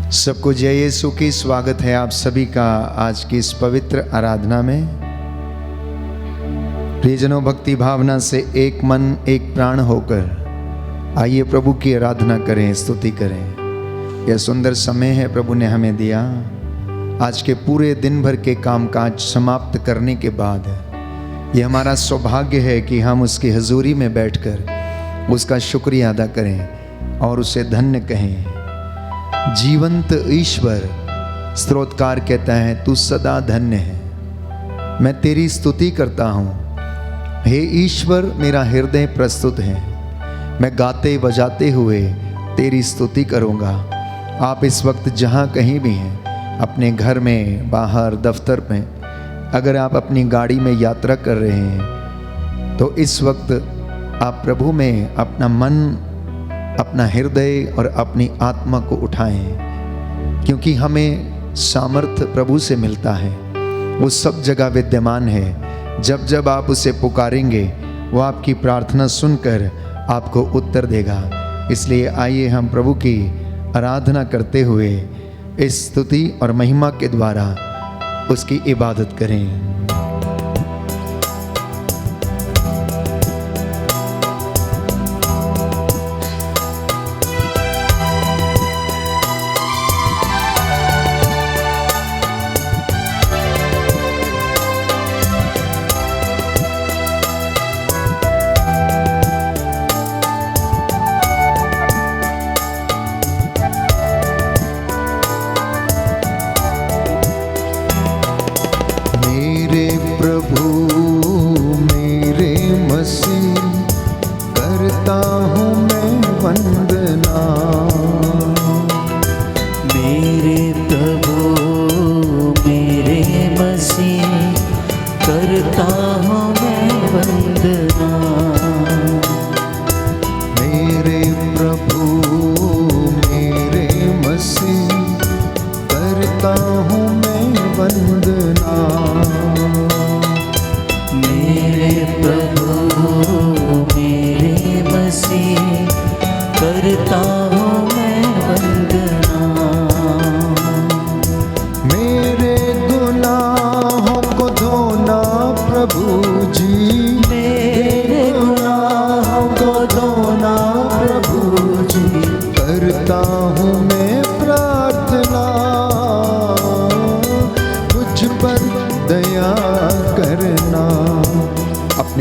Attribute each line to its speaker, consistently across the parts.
Speaker 1: सबको जय यीशु की स्वागत है आप सभी का आज की इस पवित्र आराधना में। प्रियजनों, भक्ति भावना से एक मन एक प्राण होकर आइए प्रभु की आराधना करें, स्तुति करें। यह सुंदर समय है प्रभु ने हमें दिया। आज के पूरे दिन भर के कामकाज समाप्त करने के बाद यह हमारा सौभाग्य है कि हम उसकी हजूरी में बैठकर उसका शुक्रिया अदा करें और उसे धन्य कहें। जीवंत ईश्वर स्तोत्रकार कहता है, तू सदा धन्य है। मैं तेरी स्तुति करता हूँ। हे ईश्वर, मेरा हृदय प्रस्तुत है। मैं गाते बजाते हुए तेरी स्तुति करूँगा। आप इस वक्त जहाँ कहीं भी हैं, अपने घर में, बाहर, दफ्तर में, अगर आप अपनी गाड़ी में यात्रा कर रहे हैं तो इस वक्त आप प्रभु में अपना मन, अपना हृदय और अपनी आत्मा को उठाएं, क्योंकि हमें सामर्थ्य प्रभु से मिलता है। वो सब जगह विद्यमान है। जब जब आप उसे पुकारेंगे वो आपकी प्रार्थना सुनकर आपको उत्तर देगा। इसलिए आइए हम प्रभु की आराधना करते हुए इस स्तुति और महिमा के द्वारा उसकी इबादत करें।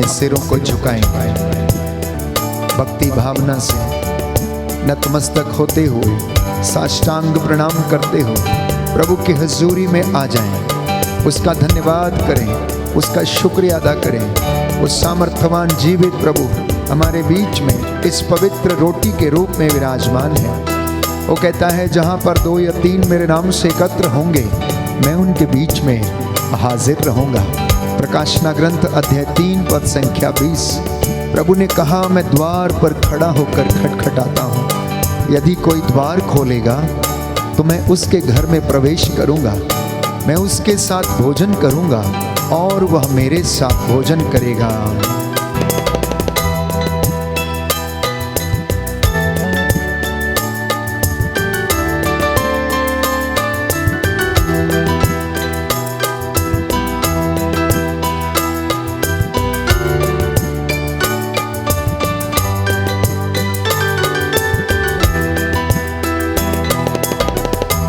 Speaker 1: सिरों को झुकाएं, भक्ति भावना से नतमस्तक होते हुए, साष्टांग प्रणाम करते हुए प्रभु की हजूरी में आ जाएं। उसका धन्यवाद करें, उसका शुक्रिया अदा करें। उस सामर्थ्यवान जीवित प्रभु हमारे बीच में इस पवित्र रोटी के रूप में विराजमान है। वो कहता है, जहाँ पर 2 या 3 मेरे नाम से एकत्र होंगे, मैं उनके बीच में हाजिर रहूँगा। प्रकाशना ग्रंथ अध्याय 3 पद संख्या 20। प्रभु ने कहा, मैं द्वार पर खड़ा होकर खटखटाता हूँ। यदि कोई द्वार खोलेगा तो मैं उसके घर में प्रवेश करूँगा। मैं उसके साथ भोजन करूँगा और वह मेरे साथ भोजन करेगा।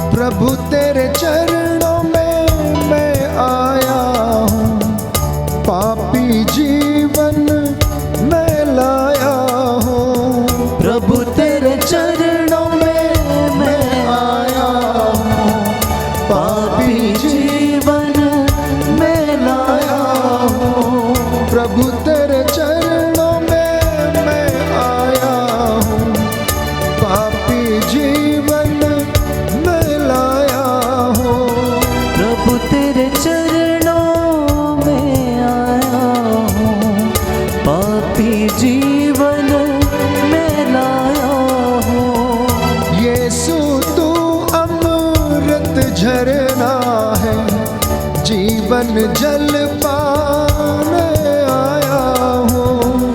Speaker 2: प्रभु तेरे चरणों में मैं आया हूँ, पापी जीवन मैं लाया हूँ। प्रभु तेरे चरणों में मैं आया हूँ, पापी जीवन मैं लाया हूँ। प्रभु तेरे चरणों में मैं आया हूँ, पापी जीवन जीवन में लाया हूँ। यीशु तू अमृत झरना है, जीवन जल पाने आया हूँ।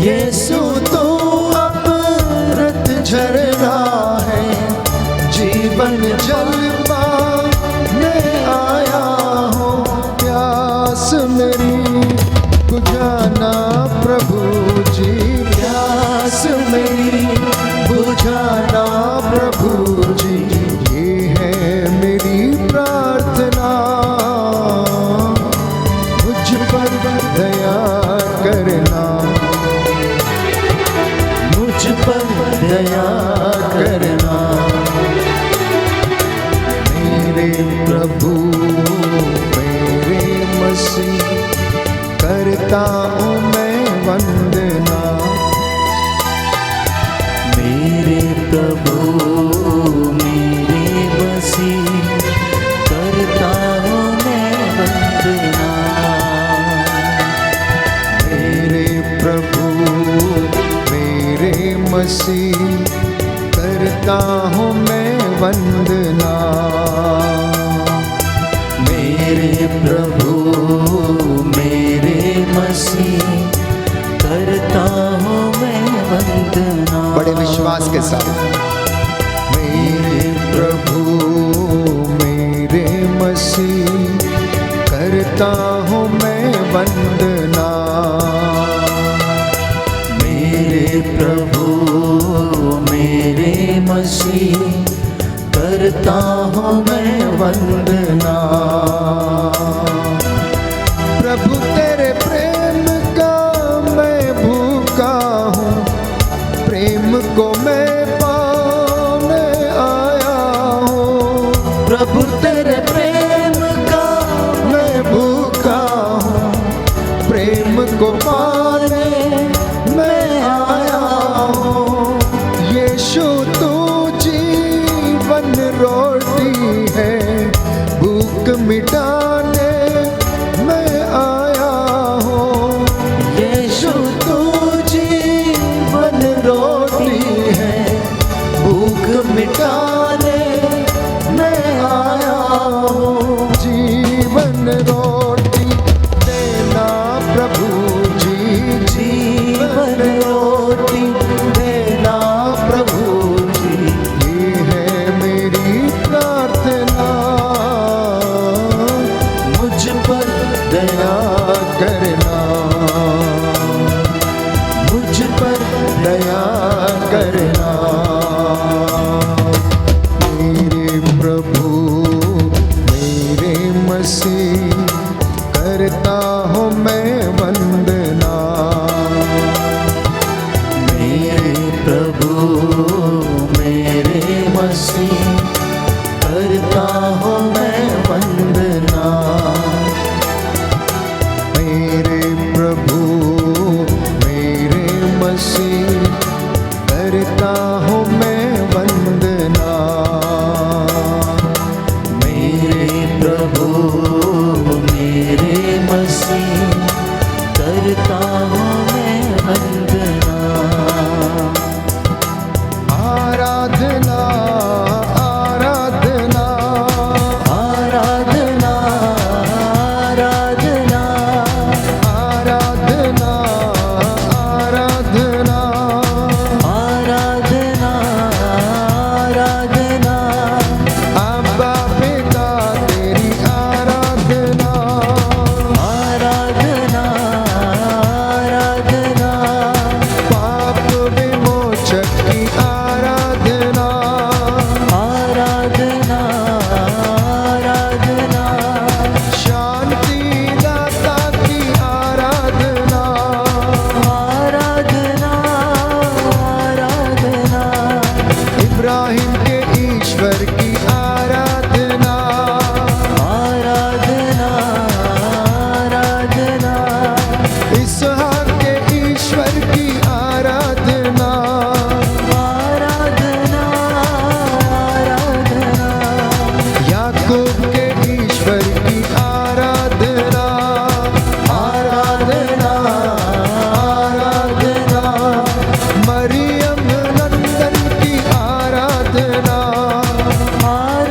Speaker 2: यीशु तू अमृत झरना है, जीवन जीवन जल पाने आया हूँ। प्यास मेरी बुझाना प्रभु जी, प्यास मेरी बुझाना प्रभु जी। ये है मेरी प्रार्थना, मुझ पर दया करना, मुझ पर दया करना। मेरे प्रभु मेरे मसीह, करता हूँ मैं वंदना।
Speaker 3: मेरे प्रभु मेरे मसीह, करता हूँ मैं वंदना।
Speaker 2: मेरे प्रभु मेरे मसीह, करता हूँ मैं वंदना।
Speaker 3: मेरे प्रभु मेरे मसीह, करता हूँ मैं वंदना।
Speaker 1: बड़े विश्वास के साथ
Speaker 2: मेरे प्रभु मेरे मसीह, करता हूँ मैं वंदना।
Speaker 3: मेरे प्रभु मेरे मसीह, करता हूँ मैं वंदना।
Speaker 2: प्रभु तेरे प्रेम का मैं भूखा हूँ, प्रेम को मैं पाने आया हूँ।
Speaker 3: प्रभु तेरे प्रेम का
Speaker 2: मैं भूखा हूँ, प्रेम को पाने मैं आया हूँ। यीशु तू जीवन रोटी है, भूख मिटाने मैं आया हूँ।
Speaker 3: यीशु तू जीवन रोटी है, भूख मिटाने मैं आया हूँ।
Speaker 2: जीवन रोटी देना प्रभु जी,
Speaker 3: जीवन रोटी देना प्रभु जी।
Speaker 2: ये है मेरी प्रार्थना,
Speaker 3: मुझ पर दया
Speaker 2: दया करना,
Speaker 3: मुझ पर
Speaker 2: दया करना। मेरे प्रभु मेरे मसीह, करता हूँ मैं वंदना।
Speaker 3: मेरे प्रभु मेरे मसीह, करता हूँ मैं वंदना।
Speaker 2: मेरे प्रभु मेरे मसीह, करता हूँ मैं वंदना।
Speaker 3: मेरे प्रभु मेरे मसीह, करता हूँ मैं वंदना।
Speaker 2: आराधना आराधना
Speaker 3: आराधना आराधना
Speaker 2: आराधना आराधना
Speaker 3: आराधना आराधना।
Speaker 2: अब्बा पिता तेरी आराधना,
Speaker 3: आराधना आराधना।
Speaker 2: पाप विमोचक की आराधना,
Speaker 3: आराधना आराधना।
Speaker 2: शांति दाता की आराधना,
Speaker 3: आराधना आराधना।
Speaker 2: इब्राहिम के ईश्वर की आराधना,
Speaker 3: आराधना आराधना।
Speaker 2: इसहाक के ईश्वर की आराधना,
Speaker 3: आराधना आराधना।
Speaker 2: याकूब के ईश्वर की आराधना, आराधना आराधना। मरियम नंदन की आराधना,
Speaker 3: आराधना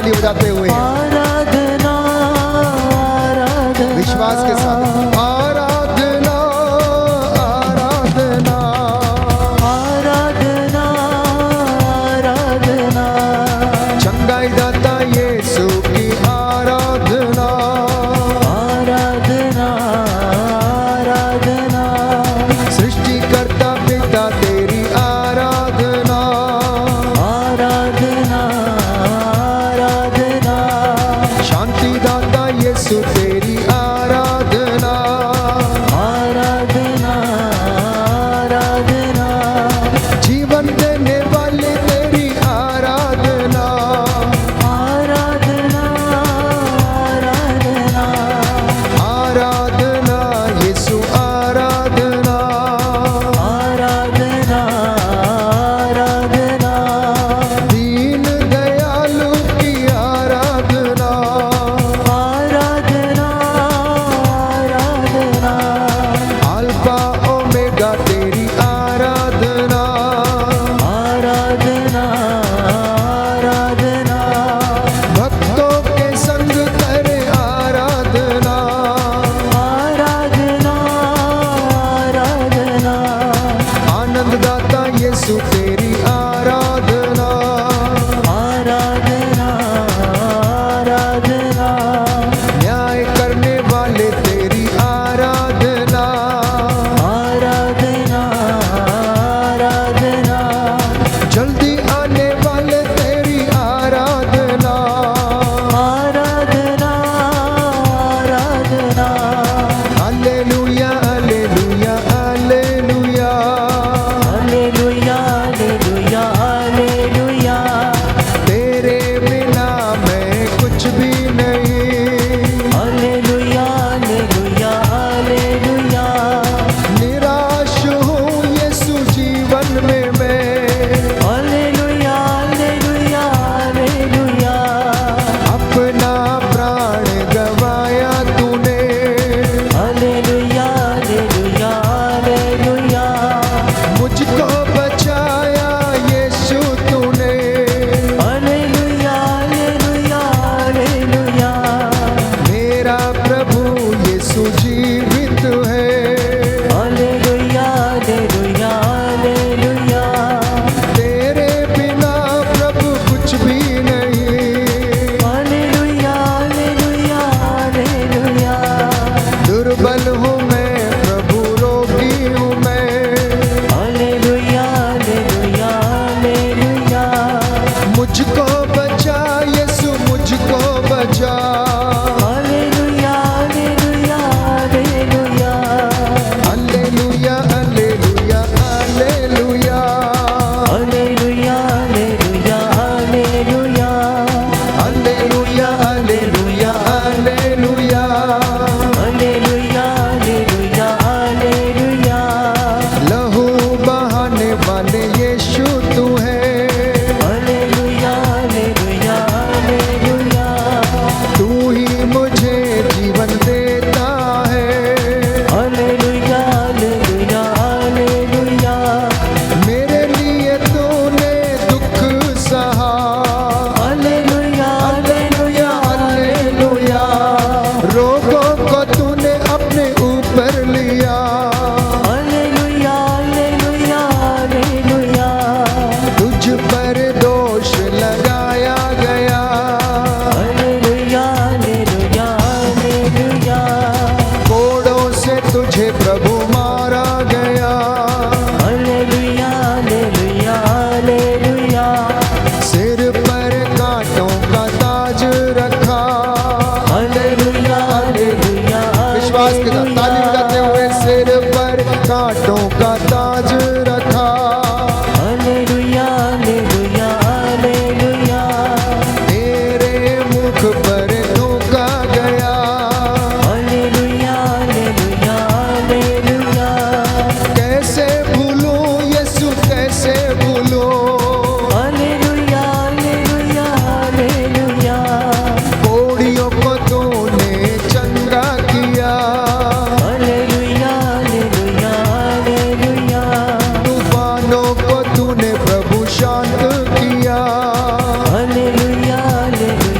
Speaker 2: ताली बजाते हुए
Speaker 3: आराधना आराधना
Speaker 2: विश्वास के साथ आराधना आराधना
Speaker 3: आराधना आराधना
Speaker 2: चंगाई दाता यीशु की आराधना
Speaker 3: आराधना आराधना
Speaker 2: सृष्टिकर्ता पिता तेरी आराधना
Speaker 3: आराधना आराधना
Speaker 2: शांति दाता यीशु तेरी आराधना
Speaker 3: आराधना आराधना
Speaker 2: जीवन देने वाले तेरी आराधना
Speaker 3: आराधना आराधना
Speaker 2: आराधना यीशु आराधना
Speaker 3: आराधना आराधना
Speaker 2: दीन दयालु की आराधना
Speaker 3: आराधना आराधना
Speaker 2: अल्फा ओमेगा तेरी आराधना
Speaker 3: आराधना आराधना
Speaker 2: भक्तों के संग करे आराधना
Speaker 3: आराधना आराधना
Speaker 2: आनंद दाता यीशु तेरी आराधना
Speaker 3: आराधना आराधना
Speaker 2: न्याय करने वाले तेरी आराधना
Speaker 3: आराधना आराधना
Speaker 2: जल्दी आने वाले तेरी आराधना
Speaker 3: आराधना आराधना
Speaker 2: hallelujah hallelujah hallelujah
Speaker 3: hallelujah hallelujah hallelujah
Speaker 2: तेरे बिना मैं कुछ भी नहीं
Speaker 3: हालेलुया हालेलुया हालेलुया
Speaker 2: निराश हूँ यीशु जीवन में मैं
Speaker 3: हालेलुया हालेलुया हालेलुया
Speaker 2: अपना प्राण गवाया तूने
Speaker 3: हालेलुया हालेलुया हालेलुया
Speaker 2: मुझको बचाया यीशु तूने
Speaker 3: हालेलुया हालेलुया हालेलुया
Speaker 2: मेरा प्रभु यीशु जीवित है
Speaker 3: हालेलुया हालेलुया हालेलुया
Speaker 2: तेरे बिना प्रभु कुछ भी नहीं
Speaker 3: हालेलुया हालेलुया हालेलुया
Speaker 2: दुर्बल हूँ मैं प्रभु रोगी हूँ मैं
Speaker 3: हालेलुया हालेलुया हालेलुया
Speaker 2: मुझको बचा यीशु मुझको बचा
Speaker 3: hallelujah hallelujah hallelujah
Speaker 2: hallelujah hallelujah hallelujah
Speaker 3: hallelujah hallelujah hallelujah
Speaker 2: hallelujah hallelujah hallelujah
Speaker 3: hallelujah hallelujah hallelujah
Speaker 2: लहू बहाने वाले यीशु तू है
Speaker 3: हालेलुया हालेलुया हालेलुया
Speaker 2: तू ही मुझे जीवन देता है
Speaker 3: हालेलुया हालेलुया हालेलुया
Speaker 2: मेरे लिए तूने दुख सहा
Speaker 3: हालेलुया
Speaker 2: हालेलुया हालेलुया रोगों को तूने अपने ऊपर लिया
Speaker 3: हालेलुया हालेलुया हालेलुया
Speaker 2: तुझ पर दोष लगाया गया
Speaker 3: हालेलुया हालेलुया हालेलुया
Speaker 2: कोड़ों से तुझे प्रभु मारा गया
Speaker 3: हालेलुया हालेलुया हालेलुया
Speaker 2: सिर पर कांटों का ताज रखा
Speaker 3: हालेलुया हालेलुया
Speaker 2: विश्वास के साथ ताली बजाते हुए सिर पर कांटों का ताज रखा
Speaker 3: हालेलुया हालेलुया हालेलुया
Speaker 2: तेरे मुख पर थूका गया
Speaker 3: हालेलुया हालेलुया हालेलुया
Speaker 2: कैसे भूलूं यीशु कैसे भूलूं
Speaker 3: हालेलुया हालेलुया हालेलुया
Speaker 2: कोड़ियों को तूने चंगा किया
Speaker 3: हालेलुया हालेलुया हालेलुया
Speaker 2: तूफानों को तूने प्रभु शांत किया
Speaker 3: हालेलुया हालेलुया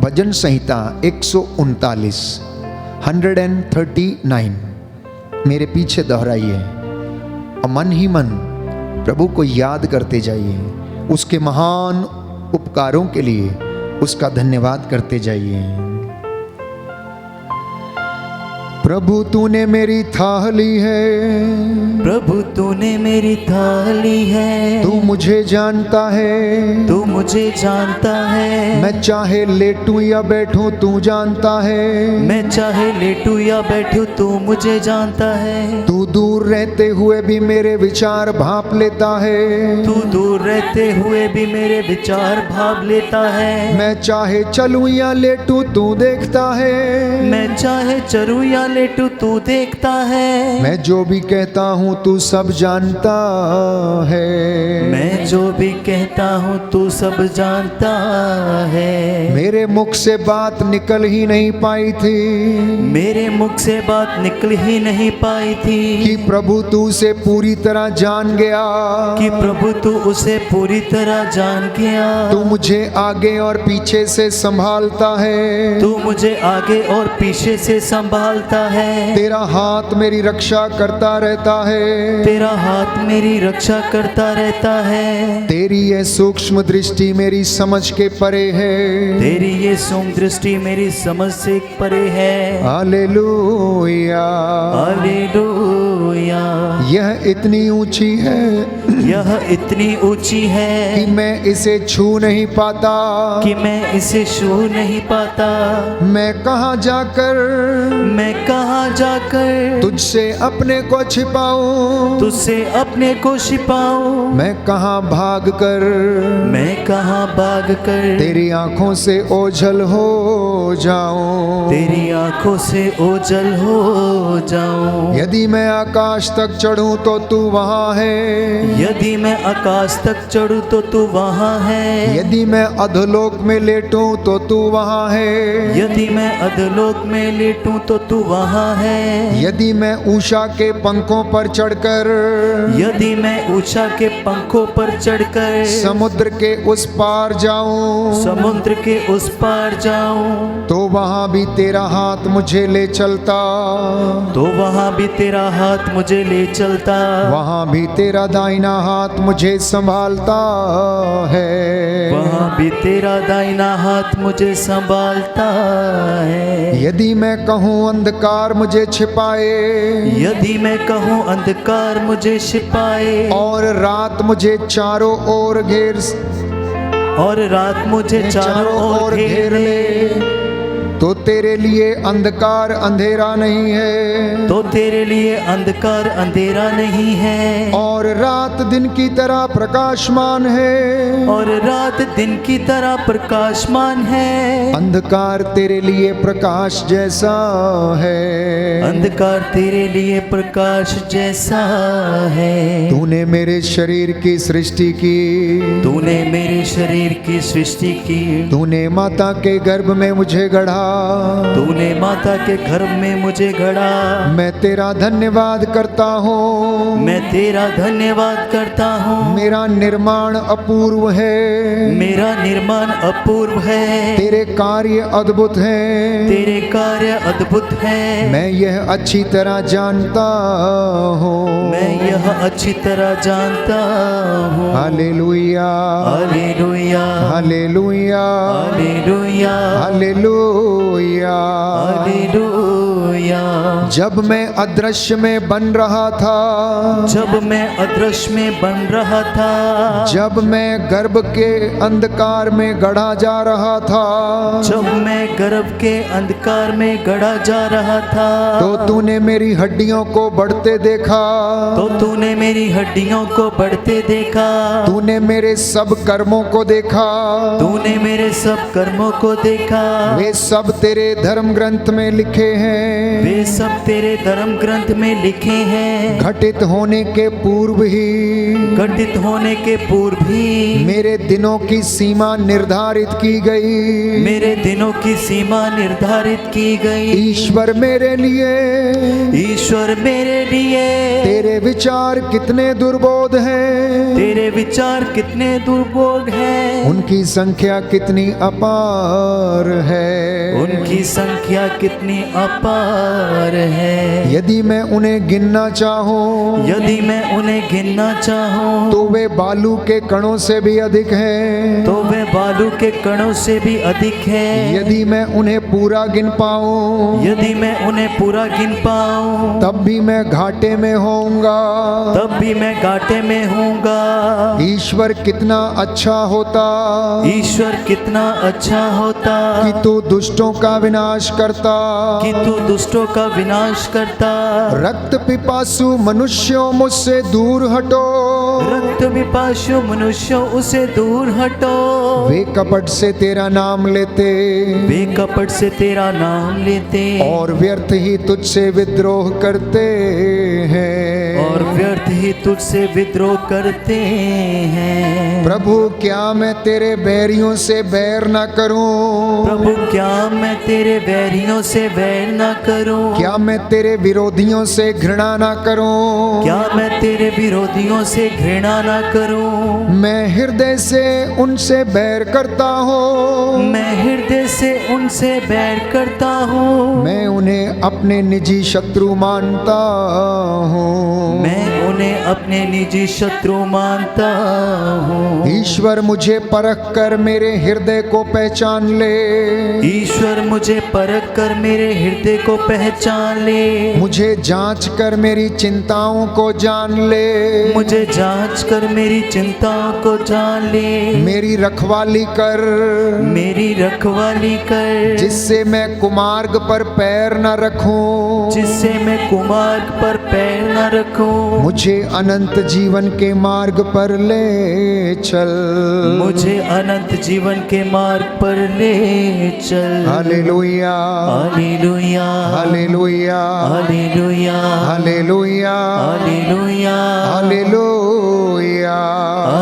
Speaker 1: भजन संहिता 139 139 मेरे पीछे दोहराइए और मन ही मन प्रभु को याद करते जाइए, उसके महान उपकारों के लिए उसका धन्यवाद करते जाइए। प्रभु तूने मेरी थाली है,
Speaker 3: प्रभु तूने मेरी थाली है,
Speaker 1: तू मुझे जानता है,
Speaker 3: तू मुझे जानता है,
Speaker 1: मैं चाहे लेटूं या बैठूं तू जानता है,
Speaker 3: मैं चाहे लेटूं या बैठूं तू मुझे जानता है,
Speaker 1: तू दूर रहते हुए भी मेरे विचार भांप लेता है,
Speaker 3: तू दूर रहते हुए भी मेरे विचार भाप लेता है,
Speaker 1: मैं चाहे चलूं या लेटूं तू देखता है,
Speaker 3: मैं चाहे चलूं या लेटूं तू देखता है,
Speaker 1: मैं जो भी कहता हूँ तू सब जानता है,
Speaker 3: मैं जो भी कहता हूँ तू सब जानता है।
Speaker 1: मेरे मुख से बात निकल ही नहीं पाई थी,
Speaker 3: मेरे मुख से बात निकल ही नहीं पाई थी
Speaker 1: कि प्रभु तू उसे पूरी तरह जान गया,
Speaker 3: कि प्रभु तू उसे पूरी तरह जान गया,
Speaker 1: तू मुझे आगे और पीछे से संभालता है,
Speaker 3: तू मुझे आगे और पीछे से संभालता है,
Speaker 1: तेरा हाथ मेरी रक्षा करता रहता है,
Speaker 3: तेरा हाथ मेरी रक्षा करता रहता है,
Speaker 1: तेरी यह सूक्ष्म दृष्टि मेरी समझ के परे है,
Speaker 3: तेरी ये सूक्ष्म दृष्टि मेरी समझ से परे है।
Speaker 1: हालेलुया।
Speaker 3: हालेलुया।
Speaker 1: यह इतनी ऊंची है
Speaker 3: यह इतनी ऊंची है
Speaker 1: कि मैं इसे छू नहीं पाता,
Speaker 3: कि मैं इसे छू नहीं पाता,
Speaker 1: मैं कहाँ जाकर
Speaker 3: मैं कहाँ जाकर
Speaker 1: तुझसे अपने को छिपाऊं,
Speaker 3: तुझसे अपने को छिपाऊं,
Speaker 1: मैं कहाँ भाग कर
Speaker 3: मैं कहाँ भाग कर
Speaker 1: तेरी आंखों से ओझल हो जाऊं,
Speaker 3: तेरी आंखों से ओझल हो जाऊं।
Speaker 1: यदि मैं आकाश तक चढ़ूं तो तू वहाँ है,
Speaker 3: यदि मैं आकाश तक चढ़ूं तो तू वहाँ है,
Speaker 1: यदि मैं अधोलोक में लेटूं तो तू वहाँ है,
Speaker 3: यदि मैं अधोलोक में लेटूं तो तू वहाँ है,
Speaker 1: यदि मैं ऊषा के पंखों पर चढ़कर
Speaker 3: यदि मैं ऊषा के पंखों पर चढ़कर
Speaker 1: समुद्र के उस पार जाऊं,
Speaker 3: समुद्र के उस पार जाऊं,
Speaker 1: तो वहाँ भी तेरा हाथ मुझे ले चलता,
Speaker 3: तो वहाँ भी तेरा हाथ मुझे ले चलता,
Speaker 1: वहाँ भी तेरा दाहिना हाथ मुझे संभालता है,
Speaker 3: वहाँ भी तेरा दाहिना हाथ मुझे संभालता है।
Speaker 1: यदि मैं कहूँ अंधकार मुझे छिपाए
Speaker 3: यदि मैं कहूँ अंधकार मुझे छिपाए
Speaker 1: और रात मुझे चारों ओर घेर
Speaker 3: और रात मुझे चारों ओर घेर ले,
Speaker 1: तो तेरे लिए अंधकार अंधेरा नहीं है,
Speaker 3: तो तेरे लिए अंधकार अंधेरा नहीं है,
Speaker 1: और रात दिन की तरह प्रकाशमान है,
Speaker 3: और रात दिन की तरह प्रकाशमान है,
Speaker 1: अंधकार तेरे लिए प्रकाश जैसा है,
Speaker 3: अंधकार तेरे लिए प्रकाश जैसा है।
Speaker 1: तूने मेरे शरीर की सृष्टि की,
Speaker 3: तूने मेरे शरीर की सृष्टि की,
Speaker 1: तूने माता के गर्भ में मुझे गढ़ा,
Speaker 3: तूने माता के गर्भ में मुझे गढ़ा,
Speaker 1: मैं तेरा धन्यवाद करता हूँ,
Speaker 3: मैं तेरा धन्यवाद करता हूँ,
Speaker 1: मेरा निर्माण अपूर्व है,
Speaker 3: मेरा निर्माण अपूर्व है,
Speaker 1: तेरे कार्य अद्भुत हैं,
Speaker 3: तेरे कार्य अद्भुत है,
Speaker 1: मैं यह अच्छी तरह जानता हूँ,
Speaker 3: मैं यह अच्छी तरह जानता हूँ।
Speaker 1: Hallelujah
Speaker 3: hallelujah.
Speaker 1: Hallelujah
Speaker 3: hallelujah.
Speaker 1: Hallelujah.
Speaker 3: Hallelujah.
Speaker 1: जब मैं अदृश्य में बन रहा था,
Speaker 3: जब मैं अदृश्य में बन रहा था,
Speaker 1: जब मैं गर्भ के अंधकार में गढ़ा जा रहा था,
Speaker 3: जब मैं गर्भ के अंधकार में गढ़ा जा रहा था,
Speaker 1: तो तूने मेरी हड्डियों को बढ़ते देखा,
Speaker 3: तो तूने मेरी हड्डियों को बढ़ते देखा,
Speaker 1: तूने मेरे सब कर्मों को देखा,
Speaker 3: तूने मेरे सब कर्मों को देखा,
Speaker 1: वे सब तेरे धर्म ग्रंथ में लिखे हैं,
Speaker 3: वे सब तेरे धर्म ग्रंथ में लिखे हैं।
Speaker 2: घटित होने के पूर्व ही
Speaker 3: घटित होने के पूर्व ही
Speaker 2: मेरे दिनों की सीमा निर्धारित की गई।
Speaker 3: मेरे दिनों की सीमा निर्धारित की गई।
Speaker 2: ईश्वर मेरे लिए
Speaker 3: ईश्वर मेरे लिए
Speaker 2: तेरे विचार कितने दुर्बोध हैं।
Speaker 3: तेरे विचार कितने दुर्बोध हैं।
Speaker 2: उनकी संख्या कितनी अपार है।
Speaker 3: उनकी संख्या कितनी अपार है।
Speaker 2: यदि मैं उन्हें गिनना चाहूं
Speaker 3: यदि मैं उन्हें गिनना चाहूं
Speaker 2: तो वे बालू के कणों से भी अधिक हैं।
Speaker 3: तो वे बालू के कणों से भी अधिक है।
Speaker 2: यदि मैं उन्हें पूरा गिन पाऊं
Speaker 3: यदि मैं उन्हें पूरा गिन पाऊं
Speaker 2: तब भी मैं घाटे में होऊंगा।
Speaker 3: तब भी मैं घाटे में होऊंगा।
Speaker 2: ईश्वर कितना अच्छा होता
Speaker 3: ईश्वर कितना अच्छा होता
Speaker 2: कि तू दुष्टों का विनाश करता।
Speaker 3: कि तू दुष्टों का विनाश करता।
Speaker 2: रक्त पिपासु मनुष्यों मुझसे दूर हटो।
Speaker 3: रक्त पिपासु मनुष्यों उसे दूर हटो।
Speaker 2: वे कपट से तेरा नाम लेते
Speaker 3: वे कपट से तेरा नाम लेते
Speaker 2: और व्यर्थ ही तुझसे विद्रोह करते हैं।
Speaker 3: और व्यर्थ ही तुझसे विद्रोह करते हैं।
Speaker 2: प्रभु क्या मैं तेरे बैरियों से बैर न करूं।
Speaker 3: प्रभु क्या मैं तेरे बैरियों से बैर न करूं।
Speaker 2: क्या मैं तेरे विरोधियों से घृणा न करूं।
Speaker 3: क्या मैं तेरे विरोधियों से घृणा न करूं।
Speaker 2: मैं हृदय से उनसे बैर करता हूँ।
Speaker 3: मैं हृदय से उनसे बैर करता हूँ।
Speaker 2: मैं उन्हें अपने निजी शत्रु मानता हूँ।
Speaker 3: मैं उन्हें अपने निजी शत्रु मानता हूँ।
Speaker 2: ईश्वर मुझे परख कर मेरे हृदय को पहचान ले।
Speaker 3: ईश्वर मुझे परख कर मेरे हृदय को पहचान ले।
Speaker 2: मुझे जांच कर मेरी चिंताओं को जान ले।
Speaker 3: मुझे जांच कर मेरी चिंताओं को जान ले।
Speaker 2: मेरी रखवाली कर
Speaker 3: मेरी रखवाली कर
Speaker 2: जिससे मैं कुमार्ग पर पैर न रखूं।
Speaker 3: जिससे मैं कुमार्ग पर पैर न रखूं।
Speaker 2: मुझे अनंत जीवन के मार्ग पर ले चल।
Speaker 3: मुझे अनंत जीवन के मार्ग पर ले चल।
Speaker 2: Hallelujah
Speaker 3: hallelujah
Speaker 2: hallelujah
Speaker 3: hallelujah
Speaker 2: hallelujah
Speaker 3: hallelujah
Speaker 2: hallelujah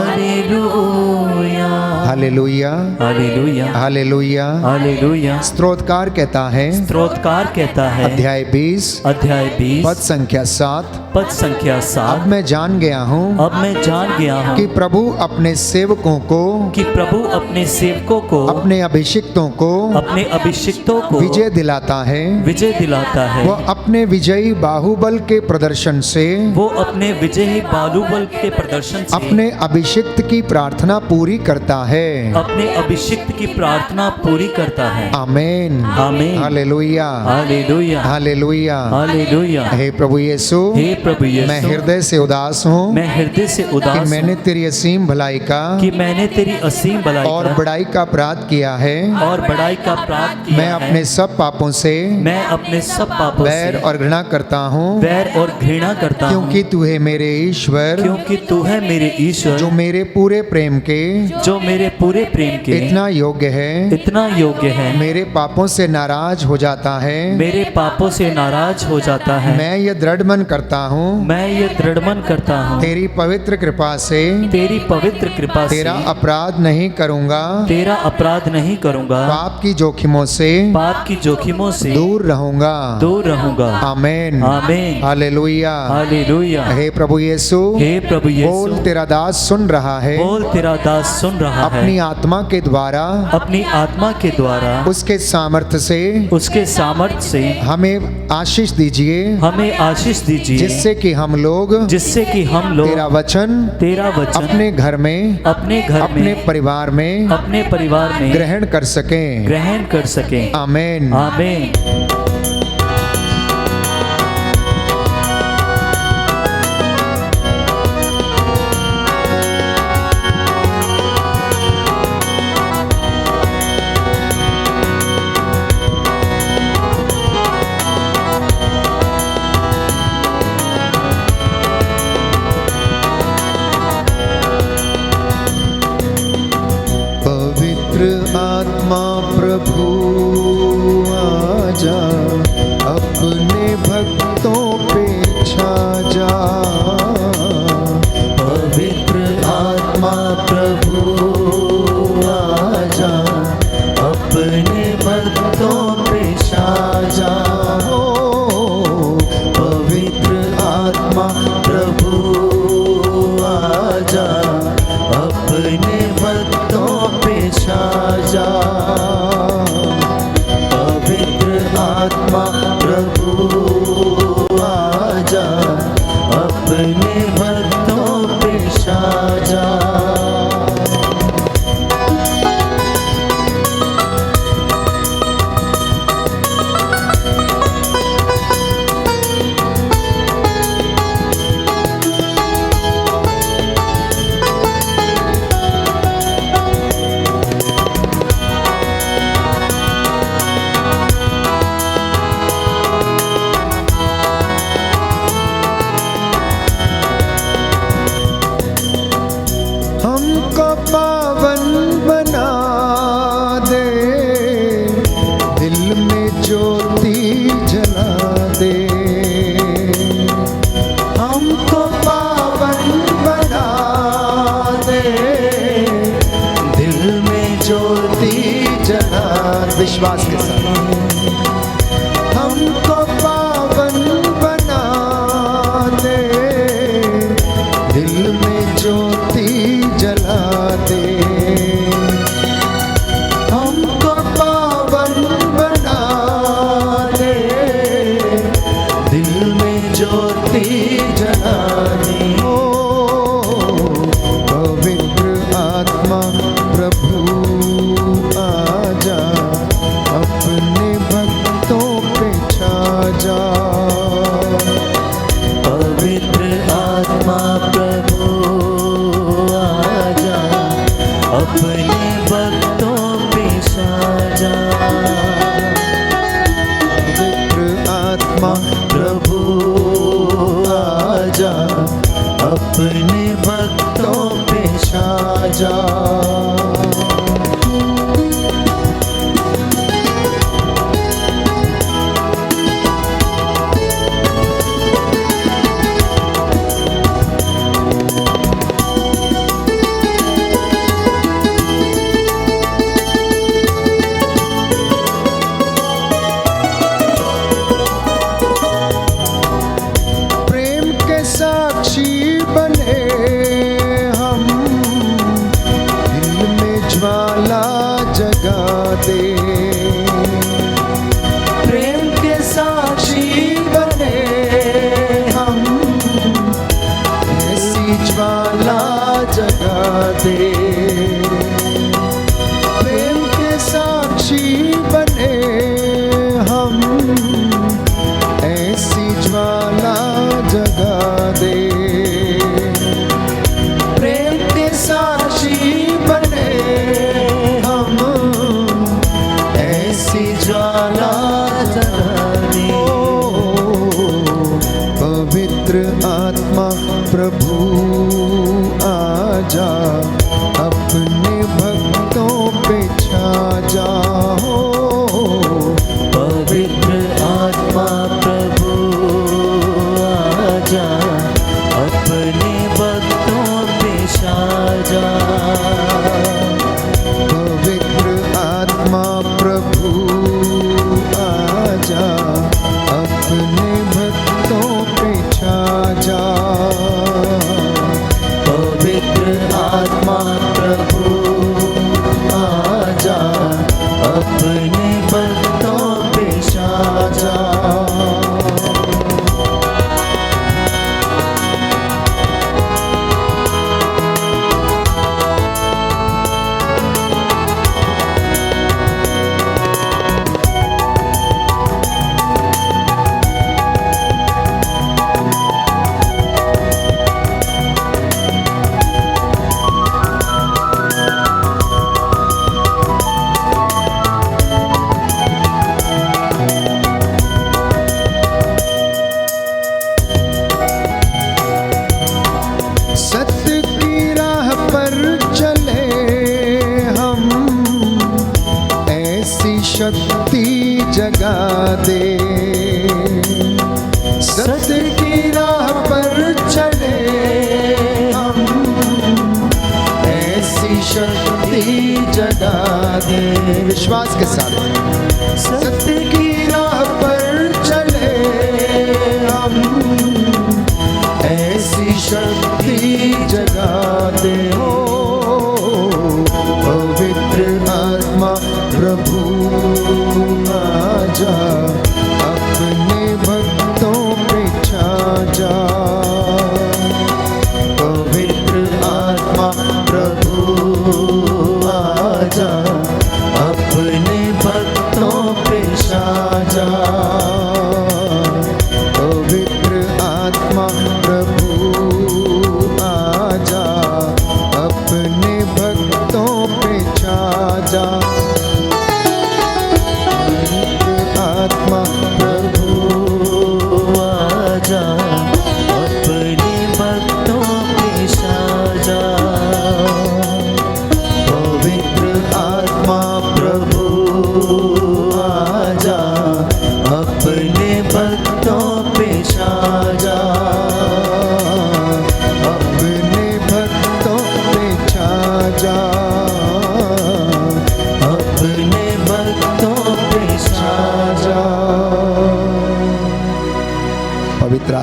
Speaker 3: hallelujah
Speaker 2: hallelujah
Speaker 3: hallelujah
Speaker 2: hallelujah.
Speaker 3: Hallelujah.
Speaker 2: स्तोत्रकार कहता है
Speaker 3: स्तोत्रकार कहता है
Speaker 2: अध्याय 20
Speaker 3: अध्याय 20
Speaker 2: पद संख्या 7।
Speaker 3: पद संख्या 7।
Speaker 2: अब मैं जान गया हूँ
Speaker 3: अब मैं जान गया हूँ
Speaker 2: कि प्रभु अपने सेवकों को
Speaker 3: कि प्रभु अपने सेवकों को
Speaker 2: अपने अभिषिक्तों को
Speaker 3: अपने अभिषिक्तों को
Speaker 2: विजय दिलाता है।
Speaker 3: विजय दिलाता है।
Speaker 2: वह अपने विजयी बाहुबल के प्रदर्शन से
Speaker 3: वो अपने विजयी बाहुबल के प्रदर्शन से
Speaker 2: अपने अभिषिक्त की प्रार्थना पूरी करता है।
Speaker 3: अपने अभिषिक्त की प्रार्थना पूरी करता है।
Speaker 2: आमीन
Speaker 3: आमीन।
Speaker 2: Hallelujah
Speaker 3: hallelujah
Speaker 2: hallelujah.
Speaker 3: हालेलुया।
Speaker 2: हे प्रभु यीशु
Speaker 3: हे प्रभु यीशु
Speaker 2: मैं हृदय से उदास हूँ
Speaker 3: मैं हृदय से
Speaker 2: कि
Speaker 3: उदास
Speaker 2: मैंने तेरी असीम भलाई का
Speaker 3: कि मैंने तेरी असीम भलाई
Speaker 2: और
Speaker 3: का
Speaker 2: बड़ाई का अपराध किया है।
Speaker 3: और बड़ाई का अपराध किया
Speaker 2: मैं
Speaker 3: है।
Speaker 2: अपने सब पापों से
Speaker 3: मैं अपने सब पापों
Speaker 2: बैर
Speaker 3: से
Speaker 2: और घृणा करता हूँ
Speaker 3: बैर और घृणा करता हूँ।
Speaker 2: क्योंकि तू है मेरे ईश्वर
Speaker 3: क्योंकि तू है मेरे ईश्वर
Speaker 2: जो मेरे पूरे प्रेम के
Speaker 3: जो मेरे पूरे प्रेम के
Speaker 2: इतना योग्य है।
Speaker 3: इतना योग्य है।
Speaker 2: मेरे पापों से नाराज हो जाता है।
Speaker 3: मेरे पापों से नाराज हो जाता है।
Speaker 2: मैं ये दृढ़ मन करता हूँ
Speaker 3: मैं ये दृढ़ मन करता हूँ
Speaker 2: तेरी पवित्र कृपा से
Speaker 3: तेरी पवित्र कृपा से
Speaker 2: तेरा अपराध नहीं करूँगा।
Speaker 3: तेरा अपराध नहीं करूँगा।
Speaker 2: पाप की जोखिमों से
Speaker 3: पाप की जोखिमों से
Speaker 2: दूर रहूँगा।
Speaker 3: दूर रहूँगा।
Speaker 2: आमीन
Speaker 3: आमीन।
Speaker 2: Hallelujah
Speaker 3: hallelujah.
Speaker 2: हे प्रभु यीशु
Speaker 3: हे प्रभु
Speaker 2: बोल
Speaker 3: यीशु
Speaker 2: तेरा दास सुन रहा है।
Speaker 3: बोल तेरा दास सुन रहा है।
Speaker 2: अपनी आत्मा के द्वारा
Speaker 3: अपनी आत्मा के द्वारा
Speaker 2: उसके सामर्थ्य से
Speaker 3: उसके सामर्थ्य से
Speaker 2: हमें आशीष दीजिए
Speaker 3: हमें आशीष दीजिए
Speaker 2: जिससे कि हम लोग
Speaker 3: जिससे कि हम लोग
Speaker 2: तेरा वचन
Speaker 3: अपने
Speaker 2: घर में अपने परिवार में
Speaker 3: अपने परिवार में
Speaker 2: ग्रहण कर सकें।
Speaker 3: ग्रहण कर सकें।
Speaker 2: आमीन
Speaker 3: आमीन।
Speaker 2: पवित्र आत्मा प्रभु आजा
Speaker 3: जाओ। पवित्र आत्मा प्रभु आजा, अपने भक्तों पे छा जा। पवित्र आत्मा प्रभु आजा, अपने भक्तों पे छा जा।
Speaker 2: हमको पावन बना दे, दिल में ज्योति जला दे।
Speaker 3: हमको पावन बना दे, दिल में ज्योति जला दे।
Speaker 2: विश्वास के साथ हमको पावन बना दे, दिल में ज्योति जला दे।
Speaker 3: हमको पावन बना दे, दिल में ज्योति जला दे।
Speaker 2: ओ पवित्र आत्मा प्रभु आजा, अपने भक्तों पे छा जा।
Speaker 3: पवित्र आत्मा प्रभु आजा, अपने भक्तों पे छा जा।
Speaker 2: पवित्र आत्मा
Speaker 3: प्रभु आजा, अपने भक्तों पे छा जा।
Speaker 2: प्रेम के साक्षी बने हम, दिल में ज्वाला जगा दे।
Speaker 3: प्रेम के साक्षी बने हम,
Speaker 2: ऐसी ज्वाला जगा दे। प्रेम के साक्षी बने हम, ऐसी ज्वाला जगा दे।
Speaker 3: प्रेम के साक्षी बने हम, ऐसी ज्वाला जला दे।
Speaker 2: पवित्र आत्मा प्रभु आजा, अपने भक्तों पे छा जा।
Speaker 3: पवित्र आत्मा प्रभु आजा, अपने भक्तों पे छा जा।
Speaker 2: पवित्र आत्मा प्रभु आजा, अपने भक्तों पे छा जा।
Speaker 3: पवित्र आत्मा प्रभु आजा, अपने भक्तों पे छा जा।
Speaker 2: सत्य की राह पर चले हम, ऐसी शक्ति जगा दे। सत्य की राह पर चले हम, ऐसी शक्ति जगा दे। विश्वास के साथ सत्य की राह पर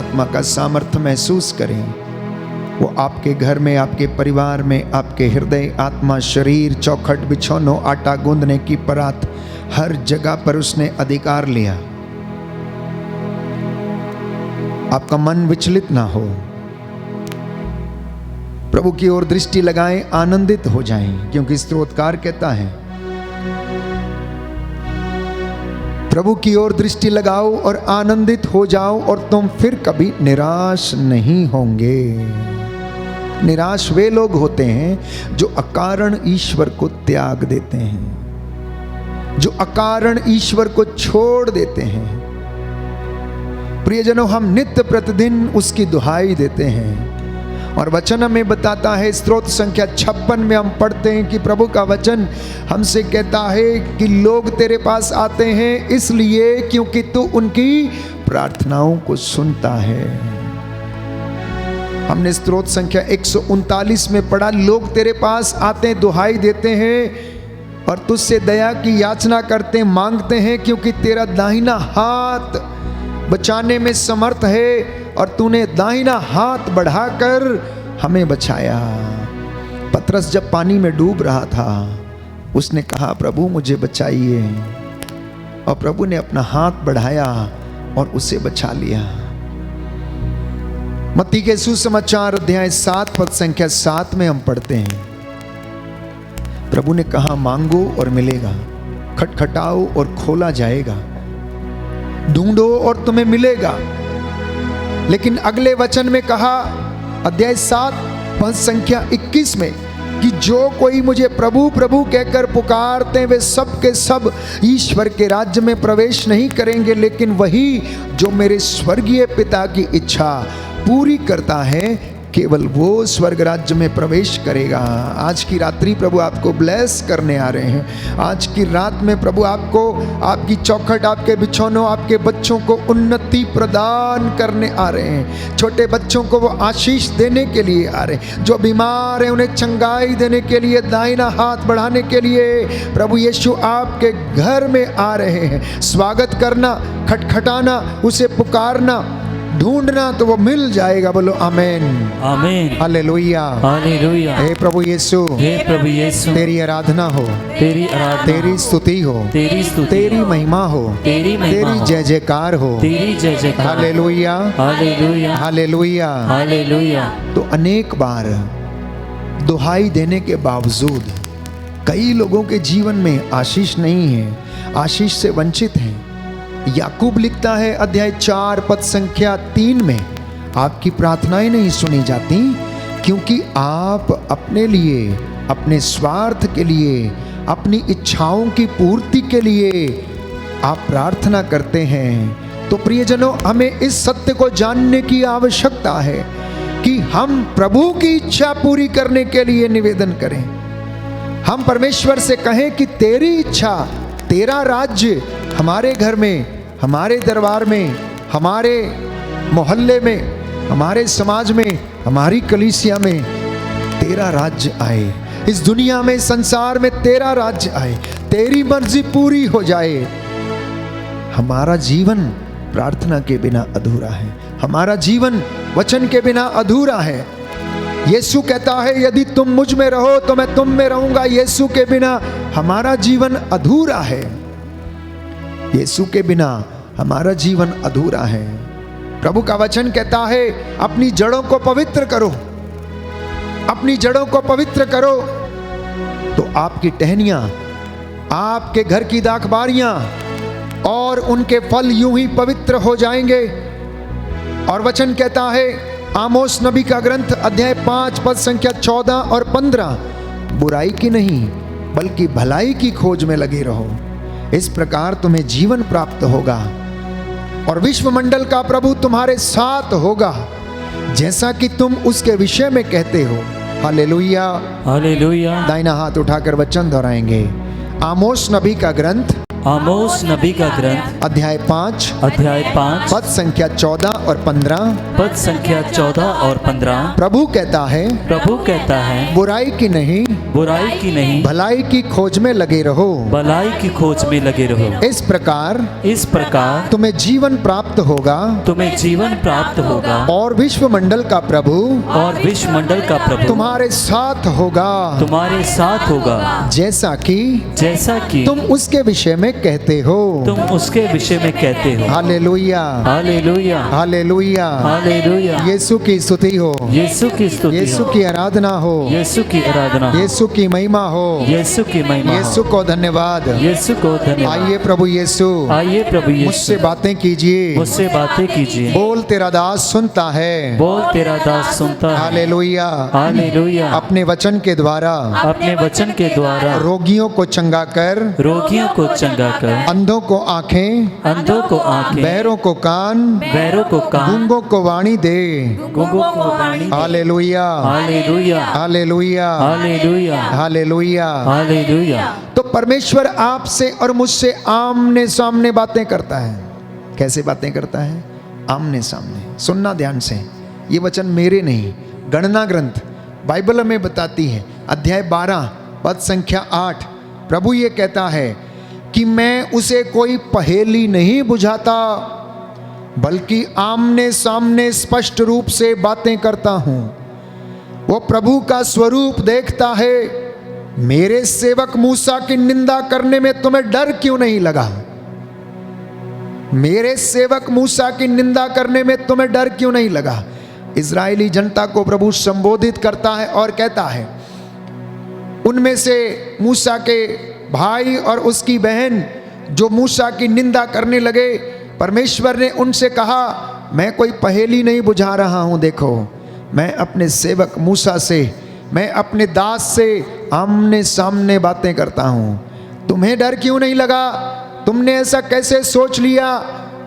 Speaker 1: आत्मा का सामर्थ्य महसूस करें। वो आपके घर में, आपके परिवार में, आपके हृदय, आत्मा, शरीर, चौखट, बिछौनों, आटा गूंदने की परात, हर जगह पर उसने अधिकार लिया। आपका मन विचलित ना हो, प्रभु की ओर दृष्टि लगाएं, आनंदित हो जाएं, क्योंकि स्तोत्रकार कहता है प्रभु की ओर दृष्टि लगाओ और आनंदित हो जाओ और तुम फिर कभी निराश नहीं होंगे। निराश वे लोग होते हैं जो अकारण ईश्वर को त्याग देते हैं, जो अकारण ईश्वर को छोड़ देते हैं। प्रियजनों, हम नित्य प्रतिदिन उसकी दुहाई देते हैं और वचन हमें बताता है, स्तोत्र संख्या 56 में हम पढ़ते हैं कि प्रभु का वचन हमसे कहता है कि लोग तेरे पास आते हैं इसलिए क्योंकि तू उनकी प्रार्थनाओं को सुनता है। हमने स्तोत्र संख्या 139 में पढ़ा, लोग तेरे पास आते हैं, दुहाई देते हैं और तुझसे दया की याचना करते हैं, मांगते हैं, क्योंकि तेरा दाहिना हाथ बचाने में समर्थ है और तूने दाहिना हाथ बढ़ाकर हमें बचाया। पतरस जब पानी में डूब रहा था, उसने कहा प्रभु मुझे बचाइए, और प्रभु ने अपना हाथ बढ़ाया और उसे बचा लिया। मत्ती के सुसमाचार अध्याय 7 पद संख्या 7 में हम पढ़ते हैं, प्रभु ने कहा मांगो और मिलेगा, खटखटाओ और खोला जाएगा, ढूंढो और तुम्हें मिलेगा। लेकिन अगले वचन में कहा अध्याय 7 पद संख्या 21 में कि जो कोई मुझे प्रभु प्रभु कहकर पुकारते हैं वे सब के सब ईश्वर के राज्य में प्रवेश नहीं करेंगे, लेकिन वही जो मेरे स्वर्गीय पिता की इच्छा पूरी करता है केवल वो स्वर्ग राज्य में प्रवेश करेगा। आज की रात्रि प्रभु आपको ब्लेस करने आ रहे हैं। आज की रात में प्रभु आपको, आपकी चौखट, आपके बिछौनों, आपके बच्चों को उन्नति प्रदान करने आ रहे हैं। छोटे बच्चों को वो आशीष देने के लिए आ रहे हैं। जो बीमार हैं उन्हें चंगाई देने के लिए, दाहिना हाथ बढ़ाने के लिए प्रभु यीशु आपके घर में आ रहे हैं। स्वागत करना, खटखटाना, उसे पुकारना, ढूंढना तो वो मिल जाएगा। बोलो आमीन
Speaker 3: आमीन
Speaker 1: हालेलुया
Speaker 3: हालेलुया।
Speaker 1: हे प्रभु यीशु,
Speaker 3: हे प्रभु यीशु,
Speaker 1: तेरी आराधना हो,
Speaker 3: तेरी आराधना,
Speaker 1: तेरी स्तुति हो,
Speaker 3: तेरी स्तुति,
Speaker 1: तेरी महिमा हो,
Speaker 3: तेरी महिमा
Speaker 1: तेरी
Speaker 3: हो,
Speaker 1: जय जयकार हो।
Speaker 3: तेरी जय जयकार।
Speaker 1: Hallelujah
Speaker 3: hallelujah
Speaker 1: hallelujah.
Speaker 3: हालेलुया।
Speaker 1: तो अनेक बार दुहाई देने के बावजूद कई लोगों के जीवन में आशीष नहीं है, आशीष से वंचित हैं। याकूब लिखता है अध्याय 4 पद संख्या 3 में, आपकी प्रार्थनाएं नहीं सुनी जाती क्योंकि आप अपने लिए, अपने स्वार्थ के लिए, अपनी इच्छाओं की पूर्ति के लिए आप प्रार्थना करते हैं। तो प्रियजनों, हमें इस सत्य को जानने की आवश्यकता है कि हम प्रभु की इच्छा पूरी करने के लिए निवेदन करें। हम परमेश्वर से कहें कि तेरी इच्छा, तेरा राज्य हमारे घर में, हमारे दरबार में, हमारे मोहल्ले में, हमारे समाज में, हमारी कलीसिया में तेरा राज्य आए। इस दुनिया में, संसार में तेरा राज्य आए, तेरी मर्जी पूरी हो जाए। हमारा जीवन प्रार्थना के बिना अधूरा है, हमारा जीवन वचन के बिना अधूरा है। यीशु कहता है यदि तुम मुझ में रहो तो मैं तुम में रहूंगा। यीशु के बिना हमारा जीवन अधूरा है, यीशु के बिना हमारा जीवन अधूरा है। प्रभु का वचन कहता है अपनी जड़ों को पवित्र करो, अपनी जड़ों को पवित्र करो तो आपकी टहनियां, आपके घर की दाखबारियां और उनके फल यूं ही पवित्र हो जाएंगे। और वचन कहता है आमोस नबी का ग्रंथ अध्याय 5 पद संख्या 14 और 15, बुराई की नहीं बल्कि भलाई की खोज में लगे रहो, इस प्रकार तुम्हें जीवन प्राप्त होगा और विश्वमंडल का प्रभु तुम्हारे साथ होगा जैसा कि तुम उसके विषय में कहते हो। Hallelujah
Speaker 3: hallelujah.
Speaker 1: दाहिना हाथ उठाकर वचन दोहराएंगे। आमोस नबी का ग्रंथ,
Speaker 3: आमोस नबी का ग्रंथ
Speaker 1: अध्याय 5 पद संख्या 14 और 15,
Speaker 3: पद संख्या 14 और 15।
Speaker 1: प्रभु कहता है,
Speaker 3: प्रभु कहता है
Speaker 1: बुराई की नहीं
Speaker 3: बुराई की नहीं,
Speaker 1: भलाई की खोज में लगे रहो।
Speaker 3: भलाई की खोज में लगे रहो।
Speaker 1: इस प्रकार
Speaker 3: इस प्रकार
Speaker 1: तुम्हें जीवन प्राप्त होगा
Speaker 3: तुम्हें जीवन प्राप्त होगा
Speaker 1: और विश्व मंडल का प्रभु
Speaker 3: और विश्व मंडल का प्रभु
Speaker 1: तुम्हारे साथ होगा,
Speaker 3: तुम्हारे साथ होगा,
Speaker 1: जैसा कि
Speaker 3: तुम
Speaker 1: उसके विषय में कहते हो।
Speaker 3: तुम उसके विषय में कहते हो।
Speaker 1: Hallelujah,
Speaker 3: hallelujah,
Speaker 1: hallelujah,
Speaker 3: hallelujah.
Speaker 1: Yeshu की स्तुति हो,
Speaker 3: यीशु की स्तुति
Speaker 1: यीशु
Speaker 3: हो,
Speaker 1: की आराधना हो,
Speaker 3: यीशु की आराधना हो,
Speaker 1: यीशु की महिमा हो,
Speaker 3: यीशु की महिमा हो,
Speaker 1: यीशु को धन्यवाद।
Speaker 3: यीशु को धन्यवाद।
Speaker 1: आइए प्रभु यीशु,
Speaker 3: आइए प्रभु
Speaker 1: मुझसे
Speaker 3: यीशु,
Speaker 1: बातें कीजिए।
Speaker 3: मुझसे बातें कीजिए।
Speaker 1: बोल तेरा दास सुनता है।
Speaker 3: बोल तेरा दास सुनता है।
Speaker 1: Hallelujah,
Speaker 3: hallelujah.
Speaker 1: अपने वचन के द्वारा
Speaker 3: अपने वचन के द्वारा
Speaker 1: रोगियों को चंगा कर,
Speaker 3: रोगियों को चंगा कर,
Speaker 1: अंधों को आंखें,
Speaker 3: अंधों को आंखें,
Speaker 1: बहरों को कान,
Speaker 3: बहरों को कान,
Speaker 1: गूंगों को वाणी दे।
Speaker 3: गूंगों को वाणी।
Speaker 1: Hallelujah,
Speaker 3: hallelujah,
Speaker 1: hallelujah,
Speaker 3: hallelujah,
Speaker 1: hallelujah.
Speaker 3: Hallelujah.
Speaker 1: तो परमेश्वर आपसे और मुझसे आमने सामने बातें करता है। कैसे बातें करता है? आमने सामने। सुनना ध्यान से, ये वचन मेरे नहीं, गणना ग्रंथ बाइबल हमें बताती है, अध्याय 12 पद संख्या 8। प्रभु ये कहता है कि मैं उसे कोई पहेली नहीं बुझाता, बल्कि आमने सामने स्पष्ट रूप से बातें करता हूं। वो प्रभु का स्वरूप देखता है। मेरे सेवक मूसा की निंदा करने में तुम्हें डर क्यों नहीं लगा? मेरे सेवक मूसा की निंदा करने में तुम्हें डर क्यों नहीं लगा? इजरायली जनता को प्रभु संबोधित करता है और कहता है, उनमें से मूसा के भाई और उसकी बहन जो मूसा की निंदा करने लगे, परमेश्वर ने उनसे कहा, मैं कोई पहेली नहीं बुझा रहा हूं। देखो, मैं अपने सेवक मूसा से, मैं अपने दास से आमने सामने बातें करता हूं। तुम्हें डर क्यों नहीं लगा? तुमने ऐसा कैसे सोच लिया?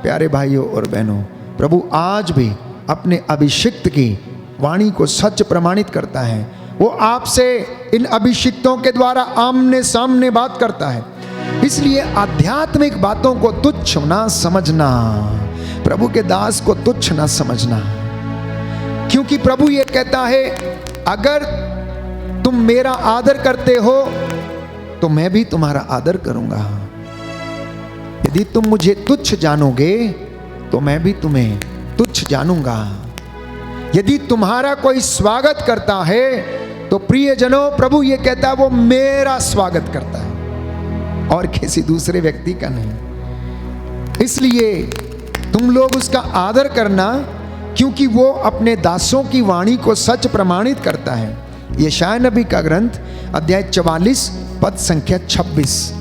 Speaker 1: प्यारे भाइयों और बहनों, प्रभु आज भी अपने अभिषिक्त की वाणी को सच प्रमाणित करता है। वो आपसे इन अभिषिक्तों के द्वारा आमने सामने बात करता है। इसलिए आध्यात्मिक बातों को तुच्छ ना समझना, प्रभु के दास को तुच्छ ना समझना, क्योंकि प्रभु ये कहता है, अगर तुम मेरा आदर करते हो तो मैं भी तुम्हारा आदर करूंगा। यदि तुम मुझे तुच्छ जानोगे तो मैं भी तुम्हें तुच्छ जानूंगा। यदि तुम्हारा कोई स्वागत करता है तो प्रियजनों, प्रभु ये कहता है वो मेरा स्वागत करता है और किसी दूसरे व्यक्ति का नहीं। इसलिए तुम लोग उसका आदर करना, क्योंकि वो अपने दासों की वाणी को सच प्रमाणित करता है। यशायाह नबी का ग्रंथ अध्याय 44 पद संख्या 26।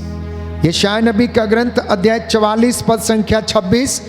Speaker 1: यशायाह नबी का ग्रंथ अध्याय 44 पद संख्या 26।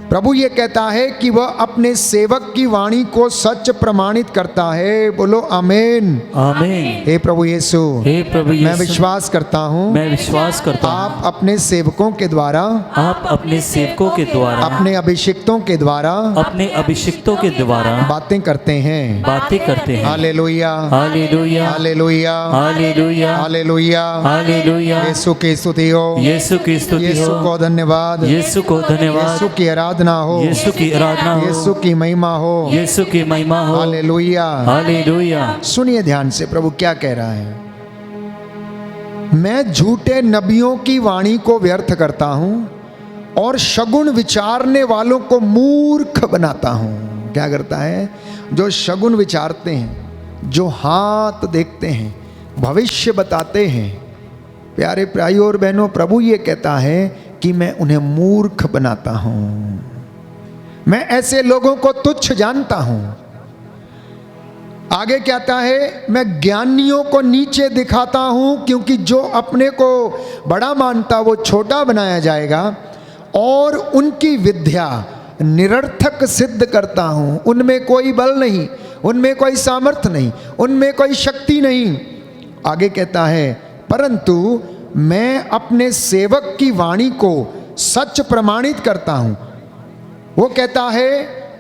Speaker 1: प्रभु ये कहता है कि वह अपने सेवक की वाणी को सच प्रमाणित करता है। बोलो आमीन,
Speaker 3: आमीन।
Speaker 1: हे प्रभु यीशु,
Speaker 3: हे प्रभु यीशु,
Speaker 1: मैं विश्वास करता हूँ,
Speaker 3: मैं विश्वास करता हूँ,
Speaker 1: आप अपने सेवकों के द्वारा,
Speaker 3: आप अपने सेवकों के द्वारा,
Speaker 1: अपने अभिषिक्तों के द्वारा,
Speaker 3: अपने अभिषिक्तों के द्वारा
Speaker 1: बातें करते हैं,
Speaker 3: बातें करते हैं।
Speaker 1: Hallelujah,
Speaker 3: hallelujah,
Speaker 1: hallelujah,
Speaker 3: hallelujah,
Speaker 1: hallelujah,
Speaker 3: hallelujah.
Speaker 1: Yeshu की स्तुति हो,
Speaker 3: यीशु की स्तुति
Speaker 1: यीशु
Speaker 3: हो,
Speaker 1: को धन्यवाद,
Speaker 3: यीशु को धन्यवाद,
Speaker 1: यीशु की आराधना हो,
Speaker 3: यीशु की आराधना हो,
Speaker 1: यीशु की महिमा हो,
Speaker 3: यीशु की महिमा हो।
Speaker 1: Hallelujah,
Speaker 3: hallelujah.
Speaker 1: सुनिए ध्यान से, प्रभु क्या कह रहा है। मैं झूठे नबियों की वाणी को व्यर्थ करता हूं और शगुन विचारने वालों को मूर्ख बनाता हूं। क्या करता है? जो शगुन विचारते हैं, जो हाथ देखते हैं, भविष्य बताते हैं, प्यारे भाइयों और बहनों, प्रभु ये कहता है कि मैं उन्हें मूर्ख बनाता हूं। मैं ऐसे लोगों को तुच्छ जानता हूं। आगे कहता है, मैं ज्ञानियों को नीचे दिखाता हूं, क्योंकि जो अपने को बड़ा मानता वो छोटा बनाया जाएगा, और उनकी विद्या निरर्थक सिद्ध करता हूं। उनमें कोई बल नहीं, उनमें कोई सामर्थ्य नहीं, उनमें कोई शक्ति नहीं। आगे कहता है, परंतु मैं अपने सेवक की वाणी को सच प्रमाणित करता हूं। वो कहता है,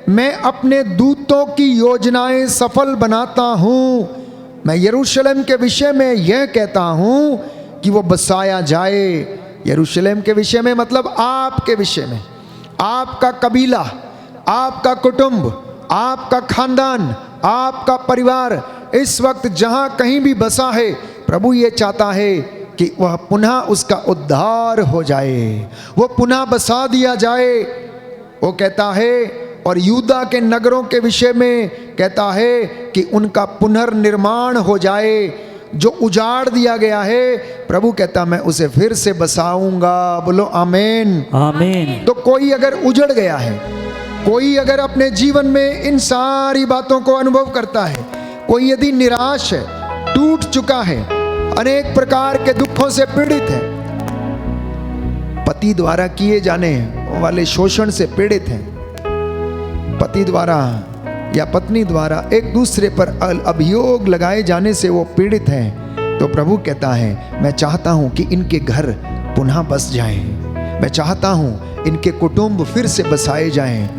Speaker 1: मैं अपने दूतों की योजनाएं सफल बनाता हूं। मैं यरूशलेम के विषय में यह कहता हूं कि वो बसाया जाए। यरूशलेम के विषय में मतलब आपके विषय में, आपका कबीला, आपका कुटुंब, आपका खानदान, आपका परिवार इस वक्त जहां कहीं भी बसा है, प्रभु ये चाहता है कि वह पुनः उसका उद्धार हो जाए, वो पुनः बसा दिया जाए। वो कहता है और यूदा के नगरों के विषय में कहता है कि उनका पुनर्निर्माण हो जाए। जो उजाड़ दिया गया है, प्रभु कहता मैं उसे फिर से बसाऊंगा। बोलो आमीन।
Speaker 3: आमीन।
Speaker 1: तो कोई अगर उजड़ गया है, कोई अगर अपने जीवन में इन सारी बातों को अनुभव करता है, कोई यदि निराश है, टूट चुका है, अनेक प्रकार के दुखों से पीड़ित है, पति द्वारा किए जाने वाले शोषण से पीड़ित है, पति द्वारा या पत्नी द्वारा एक दूसरे पर अभियोग लगाए जाने से वो पीड़ित है, तो प्रभु कहता है मैं चाहता हूं कि इनके घर पुनः बस जाएं, मैं चाहता हूं इनके कुटुंब फिर से बसाए जाएं,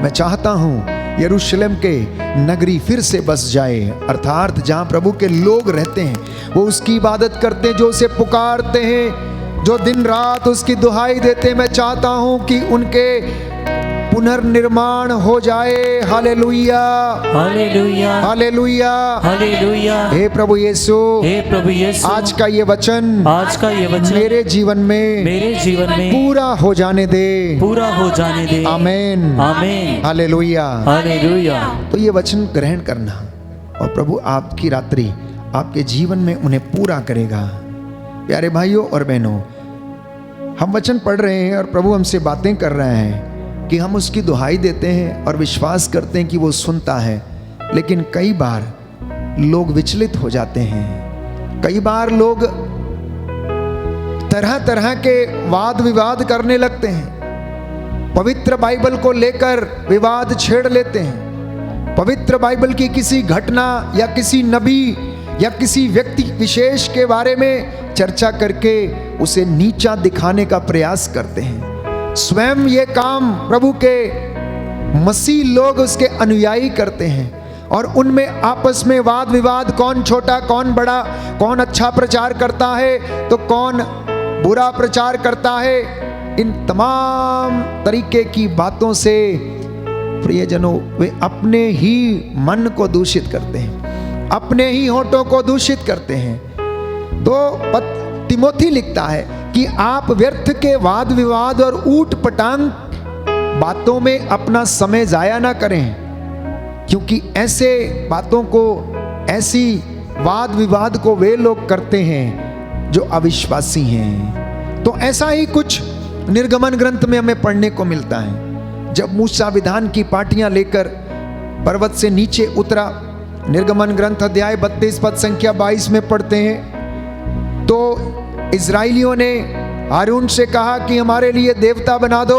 Speaker 1: मैं चाहता हूं यरूशलेम के नगरी फिर से बस जाए। अर्थात जहां प्रभु के लोग रहते हैं, वो उसकी इबादत करते हैं, जो उसे पुकारते हैं, जो दिन रात उसकी दुहाई देते हैं। मैं चाहता हूं कि उनके पुनर्निर्माण हो जाए। Hallelujah,
Speaker 3: hallelujah,
Speaker 1: hallelujah,
Speaker 3: hallelujah.
Speaker 1: हे प्रभु यीशु,
Speaker 3: हे प्रभु यीशु,
Speaker 1: आज का ये वचन,
Speaker 3: आज का ये वचन
Speaker 1: मेरे जीवन में पूरा हो जाने दे,
Speaker 3: पूरा हो जाने दे।
Speaker 1: आमीन,
Speaker 3: आमीन,
Speaker 1: हालेलुया,
Speaker 3: हालेलुया।
Speaker 1: तो ये वचन ग्रहण करना और प्रभु आपकी रात्रि आपके जीवन में उन्हें पूरा करेगा। प्यारे भाइयों और बहनों, हम वचन पढ़ रहे हैं और प्रभु हमसे बातें कर रहे हैं कि हम उसकी दुहाई देते हैं और विश्वास करते हैं कि वो सुनता है, लेकिन कई बार लोग विचलित हो जाते हैं। कई बार लोग तरह तरह के वाद विवाद करने लगते हैं, पवित्र बाइबल को लेकर विवाद छेड़ लेते हैं, पवित्र बाइबल की किसी घटना या किसी नबी या किसी व्यक्ति विशेष के बारे में चर्चा करके उसे नीचा दिखाने का प्रयास करते हैं। स्वयं ये काम प्रभु के मसीह लोग उसके अनुयायी करते हैं और उनमें आपस में वाद विवाद, कौन छोटा कौन बड़ा, कौन अच्छा प्रचार करता है तो कौन बुरा प्रचार करता है। इन तमाम तरीके की बातों से प्रियजनों वे अपने ही मन को दूषित करते हैं, अपने ही होठों को दूषित करते हैं। तो तिमोथी लिखता है कि आप व्यर्थ के वाद विवाद और ऊट पटांग बातों में अपना समय जाया ना करें, क्योंकि ऐसे बातों को, ऐसी वाद विवाद को वे लोग करते हैं जो अविश्वासी हैं। तो ऐसा ही कुछ निर्गमन ग्रंथ में हमें पढ़ने को मिलता है। जब मूसा विधान की पाटियां लेकर पर्वत से नीचे उतरा, निर्गमन ग्रंथ अध्याय 32 पद संख्या 22 में पढ़ते हैं, तो इजराइलियों ने हारून से कहा कि हमारे लिए देवता बना दो,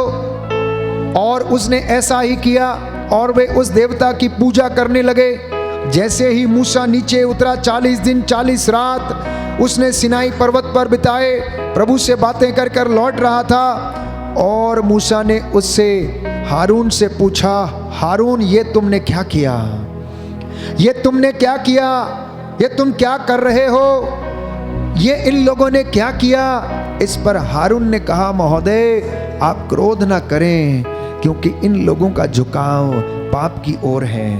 Speaker 1: और उसने ऐसा ही किया और वे उस देवता की पूजा करने लगे। जैसे ही मूसा नीचे उतरा, 40 दिन 40 रात उसने सिनाई पर्वत पर बिताए, प्रभु से बातें कर कर लौट रहा था, और मूसा ने उससे, हारून से पूछा, हारून ये तुमने क्या किया, ये तुमने क्या किया, ये तुम क्या कर रहे हो, ये इन लोगों ने क्या किया। इस पर हारून ने कहा, महोदय आप क्रोध ना करें, क्योंकि इन लोगों का झुकाव पाप की ओर है।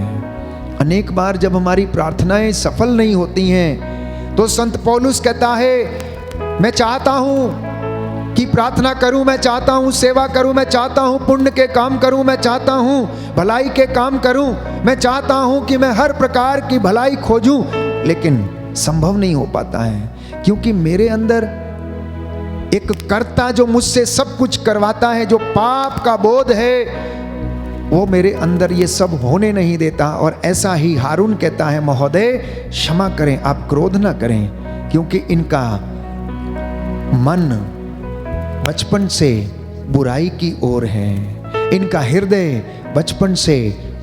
Speaker 1: अनेक बार जब हमारी प्रार्थनाएं सफल नहीं होती हैं, तो संत पौलुस कहता है मैं चाहता हूं कि प्रार्थना करूं, मैं चाहता हूं सेवा करूं, मैं चाहता हूं पुण्य के काम करूं, मैं चाहता हूं भलाई के काम करूं, मैं चाहता हूं कि मैं हर प्रकार की भलाई खोजूं, लेकिन संभव नहीं हो पाता है, क्योंकि मेरे अंदर एक कर्ता जो मुझसे सब कुछ करवाता है, जो पाप का बोध है, वो मेरे अंदर ये सब होने नहीं देता। और ऐसा ही हारून कहता है, महोदय क्षमा करें, आप क्रोध ना करें, क्योंकि इनका मन बचपन से बुराई की ओर है, इनका हृदय बचपन से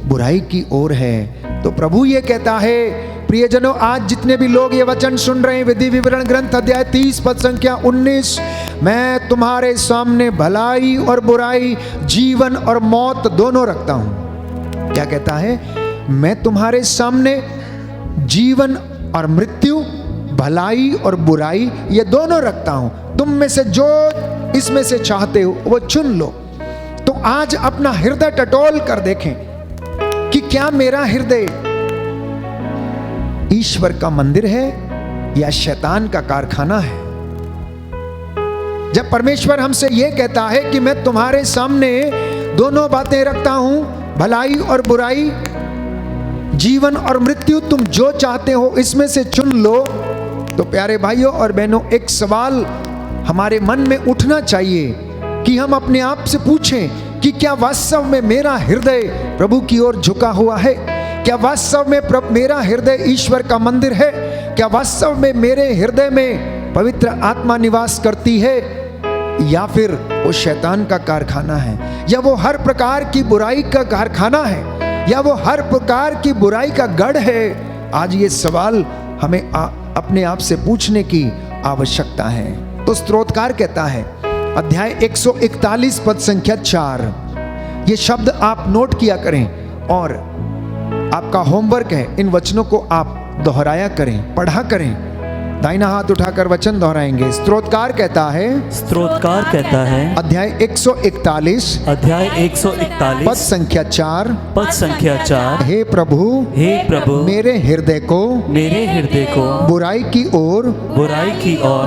Speaker 1: बुराई की ओर है। तो प्रभु ये कहता है, प्रियजनों आज जितने भी लोग ये वचन सुन रहे हैं, विधि विवरण ग्रंथ अध्याय 30 पद संख्या 19, मैं तुम्हारे सामने भलाई और बुराई, जीवन और मौत दोनों रखता हूं। क्या कहता है? मैं तुम्हारे सामने जीवन और मृत्यु, भलाई और बुराई, ये दोनों रखता हूं। तुम में से जो इसमें से चाहते हो वो चुन लो। तो आज अपना हृदय टटोल कर देखें कि क्या मेरा हृदय ईश्वर का मंदिर है या शैतान का कारखाना है। जब परमेश्वर हमसे यह कहता है कि मैं तुम्हारे सामने दोनों बातें रखता हूं, भलाई और बुराई, जीवन और मृत्यु, तुम जो चाहते हो इसमें से चुन लो, तो प्यारे भाइयों और बहनों, एक सवाल हमारे मन में उठना चाहिए कि हम अपने आप से पूछें कि क्या वास्तव में मेरा हृदय प्रभु की ओर झुका हुआ है? क्या वास्तव में मेरा हृदय ईश्वर का मंदिर है? क्या वास्तव में मेरे हृदय में पवित्र आत्मा निवास करती है, या फिर वो शैतान का कारखाना है, या वो हर प्रकार की बुराई का कारखाना है, या वो हर प्रकार की बुराई का गढ़ है? आज ये सवाल हमें अपने आप से पूछने की आवश्यकता है। तो स्तोत्रकार कहता है, अध्याय 141 पद संख्या 4, ये शब्द आप नोट किया करें और आपका होमवर्क है, इन वचनों को आप दोहराया करें, पढ़ा करें। दाहिना हाथ उठाकर वचन दोहराएंगे। स्तोत्रकार कहता है अध्याय 141 पद संख्या 4, हे प्रभु मेरे हृदय को बुराई की ओर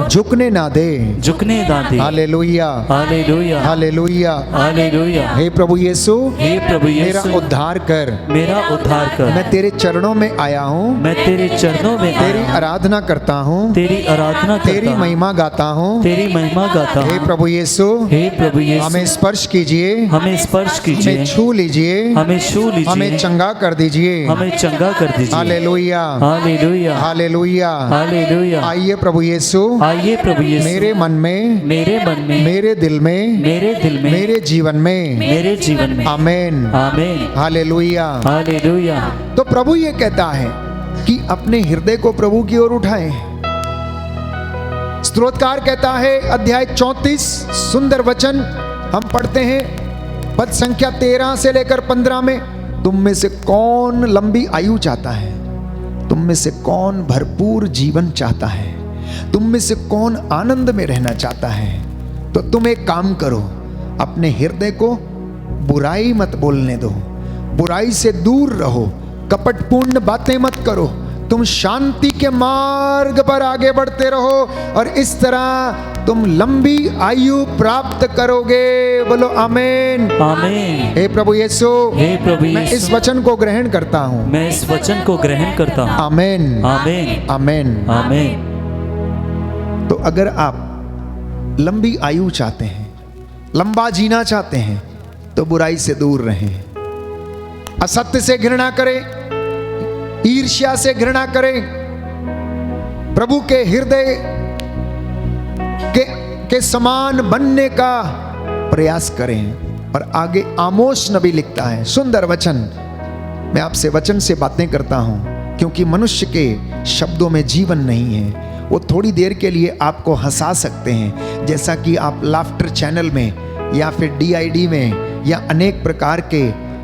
Speaker 1: झुकने ना दे। Hallelujah, hallelujah, hallelujah. हे प्रभु यीशु, मेरा उद्धार कर। मैं तेरे चरणों में आया हूँ, तेरी आराधना करता हूँ, तेरी महिमा गाता हूँ। हे प्रभु यीशु, हमें स्पर्श कीजिए, हमें छू लीजिए, हमें चंगा कर दीजिए। हालेलुया, हालेलुया, आइए प्रभु यीशु, मेरे मन में, मेरे दिल में, मेरे जीवन में। आमीन, हालेलुया। तो प्रभु ये कहता है कि अपने हृदय को प्रभु की ओर उठाएं। स्तोत्रकार कहता है अध्याय 34, सुंदर वचन हम पढ़ते हैं पद संख्या 13 से लेकर 15 में, तुम में से कौन लंबी आयु चाहता है? तुम में से कौन भरपूर जीवन चाहता है? तुम में से कौन आनंद में रहना चाहता है? तो तुम एक काम करो, अपने हृदय को बुराई मत बोलने दो, बुराई से दूर रहो, कपटपूर्ण बातें मत करो, तुम शांति के मार्ग पर आगे बढ़ते रहो और इस तरह तुम लंबी आयु प्राप्त करोगे। बोलो आमीन, आमीन। हे प्रभु यीशु, मैं इस वचन को ग्रहण करता हूँ, आमीन, आमीन, आमीन, आमीन। तो अगर आप लंबी आयु चाहते हैं, लंबा जीना चाहते हैं, तो बुराई से दूर रहें, असत्य से घृणा करें, ईर्ष्या से घृणा करें, प्रभु के हृदय के समान बनने का प्रयास करें। और आगे आमोस नबी लिखता है, सुंदर वचन। मैं आपसे वचन से बातें करता हूं क्योंकि मनुष्य के शब्दों में जीवन नहीं है। वो थोड़ी देर के लिए आपको हंसा सकते हैं, जैसा कि आप लाफ्टर चैनल में या फिर DID में या अनेक प्रकार के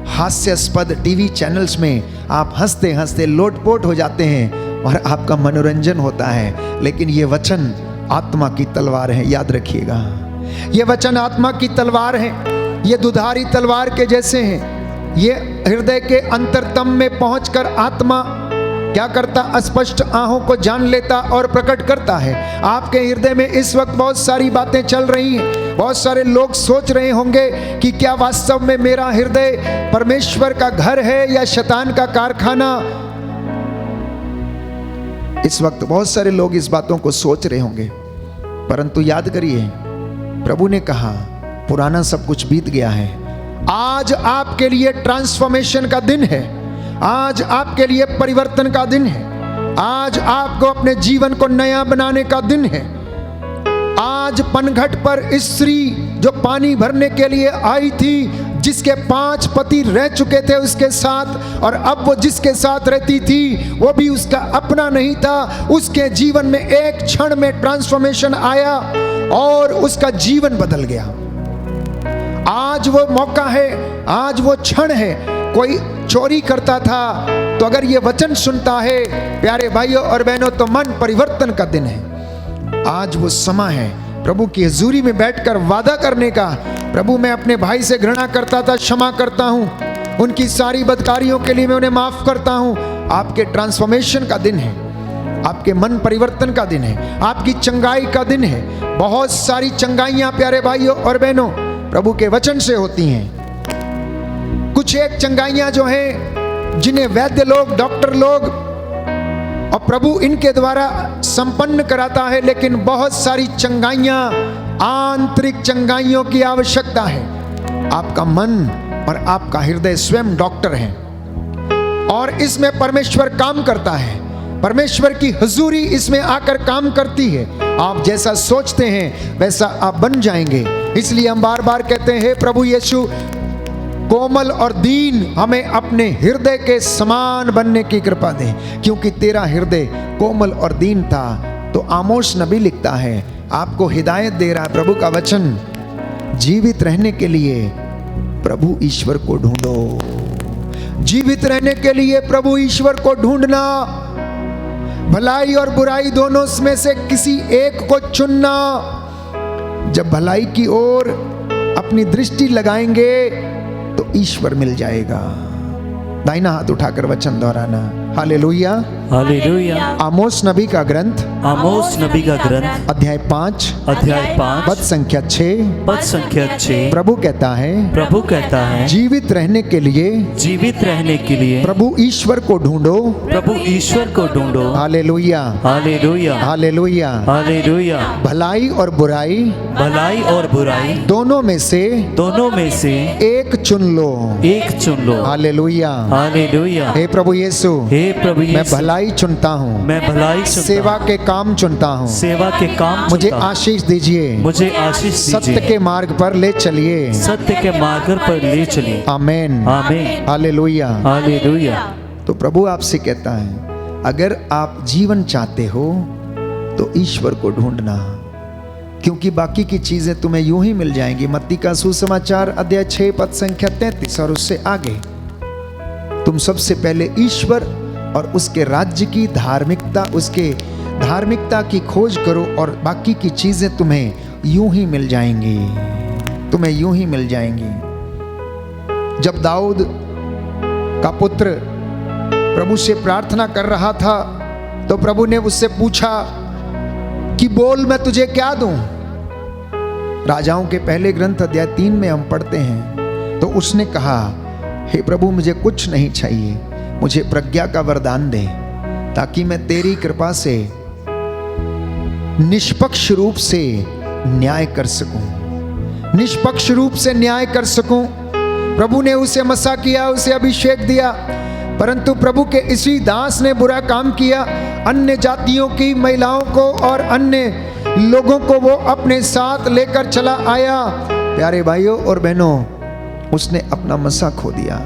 Speaker 1: हास्यास्पद टीवी चैनल्स में आप हंसते हंसते लोटपोट हो जाते हैं और आपका मनोरंजन होता है। लेकिन ये वचन आत्मा की तलवार है, याद रखिएगा। ये वचन आत्मा की तलवार है, ये दुधारी तलवार के जैसे हैं। ये हृदय के अंतरतम में पहुंचकर आत्मा क्या करता? अस्पष्ट आहों को जान लेता और प्रकट करता है। आपके हृदय में इस वक्त बहुत सारी बातें चल रही हैं। बहुत सारे लोग सोच रहे होंगे कि क्या वास्तव में मेरा हृदय परमेश्वर का घर है या शैतान का कारखाना। इस वक्त बहुत सारे लोग इस बातों को सोच रहे होंगे, परंतु याद करिए, प्रभु ने कहा पुराना सब कुछ बीत गया है। आज आपके लिए ट्रांसफॉर्मेशन का दिन है, आज आपके लिए परिवर्तन का दिन है, आज आपको अपने जीवन को नया बनाने का दिन है। आज पनघट पर स्त्री जो पानी भरने के लिए आई थी, जिसके 5 पति रह चुके थे उसके साथ, और अब वो जिसके साथ रहती थी वो भी उसका अपना नहीं था, उसके जीवन में एक क्षण में ट्रांसफॉर्मेशन आया और उसका जीवन बदल गया। आज वो मौका है, आज वो क्षण है। कोई चोरी करता था तो अगर ये वचन सुनता है प्यारे भाइयों और बहनों, तो मन परिवर्तन का दिन है। आज वो समय है प्रभु की हजूरी में बैठकर वादा करने का, प्रभु मैं अपने भाई से घृणा करता था, क्षमा करता हूं, उनकी सारी बदकारियों के लिए मैं उन्हें माफ करता हूं। आपके ट्रांसफॉर्मेशन का दिन है, आपके मन परिवर्तन का दिन है, आपकी चंगाई का दिन है। बहुत सारी चंगाइयां प्यारे भाइयों और बहनों प्रभु के वचन से होती हैं। कुछ एक चंगाइयां जो हैं जिन्हें वैद्य लोग, डॉक्टर लोग और प्रभु इनके द्वारा संपन्न कराता है, लेकिन बहुत सारी चंगाइयां आंतरिक चंगाइयों की आवश्यकता है। आपका मन और आपका हृदय स्वयं डॉक्टर है और इसमें परमेश्वर काम करता है। परमेश्वर की हुजूरी इसमें आकर काम करती है। आप जैसा सोचते हैं वैसा आप बन जाएंगे। इसलिए हम बार बार कहते हैं, हे प्रभु यीशु, कोमल और दीन हमें अपने हृदय के समान बनने की कृपा दे, क्योंकि तेरा हृदय कोमल और दीन था। तो आमोस नबी लिखता है, आपको हिदायत दे रहा है प्रभु का वचन, जीवित रहने के लिए प्रभु ईश्वर को ढूंढो। जीवित रहने के लिए प्रभु ईश्वर को ढूंढना, भलाई और बुराई दोनों में से किसी एक को चुनना। जब भलाई की ओर अपनी दृष्टि लगाएंगे तो ईश्वर मिल जाएगा। दाहिना हाथ उठाकर वचन दोहराना, हालेलुया
Speaker 3: हालेलुया।
Speaker 1: आमोस नबी का ग्रंथ,
Speaker 3: आमोस नबी का ग्रंथ
Speaker 1: अध्याय 5
Speaker 3: पद
Speaker 1: संख्या 6 प्रभु कहता है, जीवित रहने के लिए प्रभु ईश्वर को ढूंढो, हालेलुया हालेलुया। भलाई और बुराई दोनों में से एक चुन लो, हालेलुया। हे प्रभु यीशु, मैं भलाई चुनता हूँ, सेवा के काम चुनता हूँ, मुझे आशीष दीजिए, सत्य के मार्ग पर ले चलिए, आमीन हालेलुया। तो प्रभु आपसे कहता है, अगर आप जीवन चाहते हो तो ईश्वर को ढूंढना, क्योंकि बाकी की चीजें तुम्हें यूं ही मिल जाएंगी। मत्ती का सुसमाचार अध्याय 6 पद संख्या 33 और उससे आगे, तुम सबसे पहले ईश्वर और उसके राज्य की धार्मिकता, उसके धार्मिकता की खोज करो और बाकी की चीजें तुम्हें यूं ही मिल जाएंगी, जब दाऊद का पुत्र प्रभु से प्रार्थना कर रहा था तो प्रभु ने उससे पूछा कि बोल, मैं तुझे क्या दूं। राजाओं के पहले ग्रंथ अध्याय 3 में हम पढ़ते हैं, तो उसने कहा, हे प्रभु, मुझे कुछ नहीं चाहिए, मुझे प्रज्ञा का वरदान दे, ताकि मैं तेरी कृपा से निष्पक्ष रूप से न्याय कर सकूं। प्रभु ने उसे मसा किया, उसे अभिषेक दिया, परंतु प्रभु के इसी दास ने बुरा काम किया। अन्य जातियों की महिलाओं को और अन्य लोगों को वो अपने साथ लेकर चला आया। प्यारे भाइयों और बहनों, उसने अपना मसा खो दिया।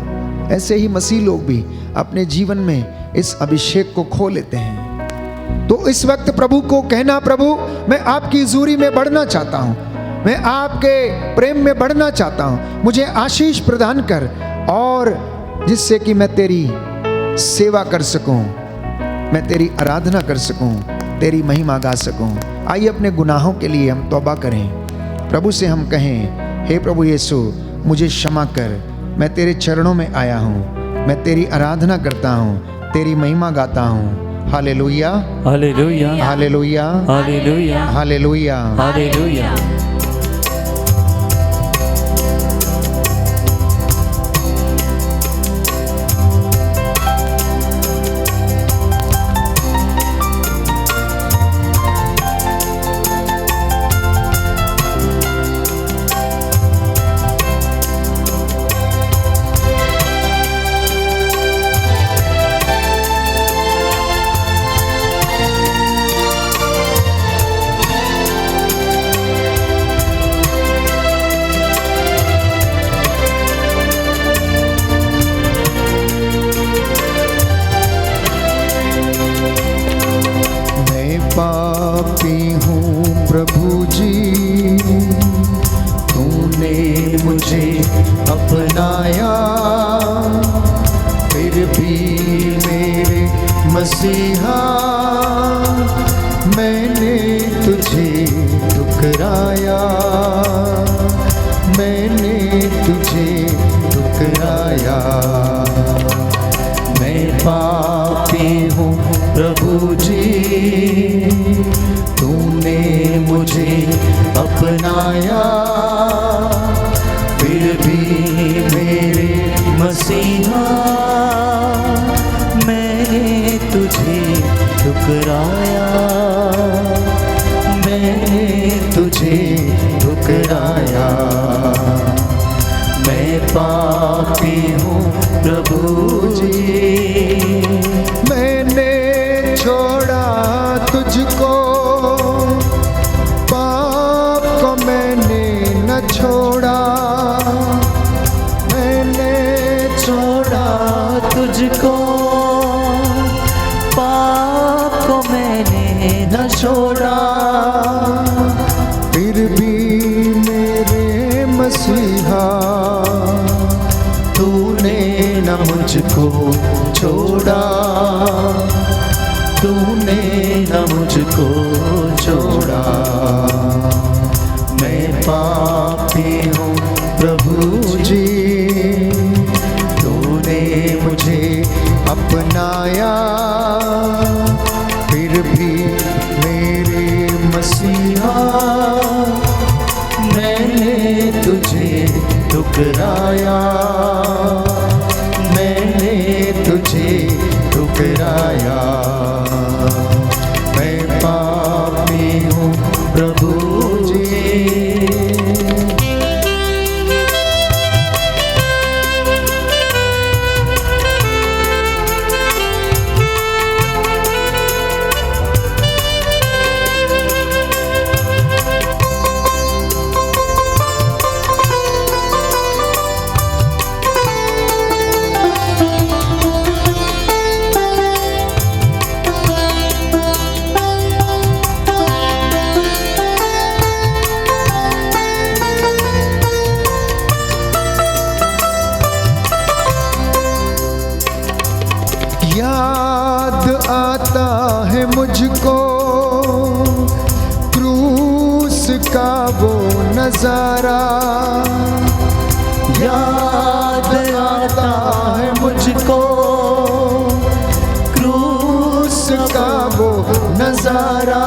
Speaker 1: ऐसे ही मसीह लोग भी अपने जीवन में इस अभिषेक को खो लेते हैं। तो इस वक्त प्रभु को कहना, प्रभु मैं आपकी हुजूरी में बढ़ना चाहता हूँ, मैं आपके प्रेम में बढ़ना चाहता हूँ, मुझे आशीष प्रदान कर, और जिससे कि मैं तेरी सेवा कर सकूँ, मैं तेरी आराधना कर सकूँ, तेरी महिमा गा सकूँ। आइए अपने गुनाहों के लिए हम तौबा करें, प्रभु से हम कहें, हे प्रभु यीशु, मुझे क्षमा कर, मैं तेरे चरणों में आया हूँ, मैं तेरी आराधना करता हूँ, तेरी महिमा गाता हूँ। Hallelujah
Speaker 3: hallelujah
Speaker 1: hallelujah
Speaker 3: hallelujah
Speaker 1: hallelujah
Speaker 3: hallelujah.
Speaker 1: पापी हूँ प्रभु जी, तूने मुझे अपनाया, फिर भी मेरे मसीहा मैंने तुझे ठुकराया, मैंने तुझे ठुकराया। मैं पापी हूँ प्रभु जी,
Speaker 3: अपनाया, फिर भी मेरे मसीहा मैंने तुझे ठुकराया, मैंने तुझे ठुकराया। मैं पापी हूँ प्रभु जी,
Speaker 2: मैंने छोड़ा तुझको, पाप को मैंने न छोड़ा, मैंने
Speaker 3: छोड़ा तुझको, पाप को मैंने न छोड़ा,
Speaker 2: फिर भी मेरे मसीहा
Speaker 3: तूने न मुझको छोड़ा, तूने न मुझको छोड़ा। मैं पापी हूँ प्रभु जी,
Speaker 2: तूने मुझे अपनाया, फिर भी मेरे मसीहा
Speaker 3: मैंने तुझे ठुकराया, मैंने तुझे ठुकराया। मैं पापी हूँ प्रभु जी।
Speaker 2: याद आता है मुझको क्रूस का वो नजारा,
Speaker 3: याद आता है मुझको क्रूस
Speaker 2: का वो नजारा,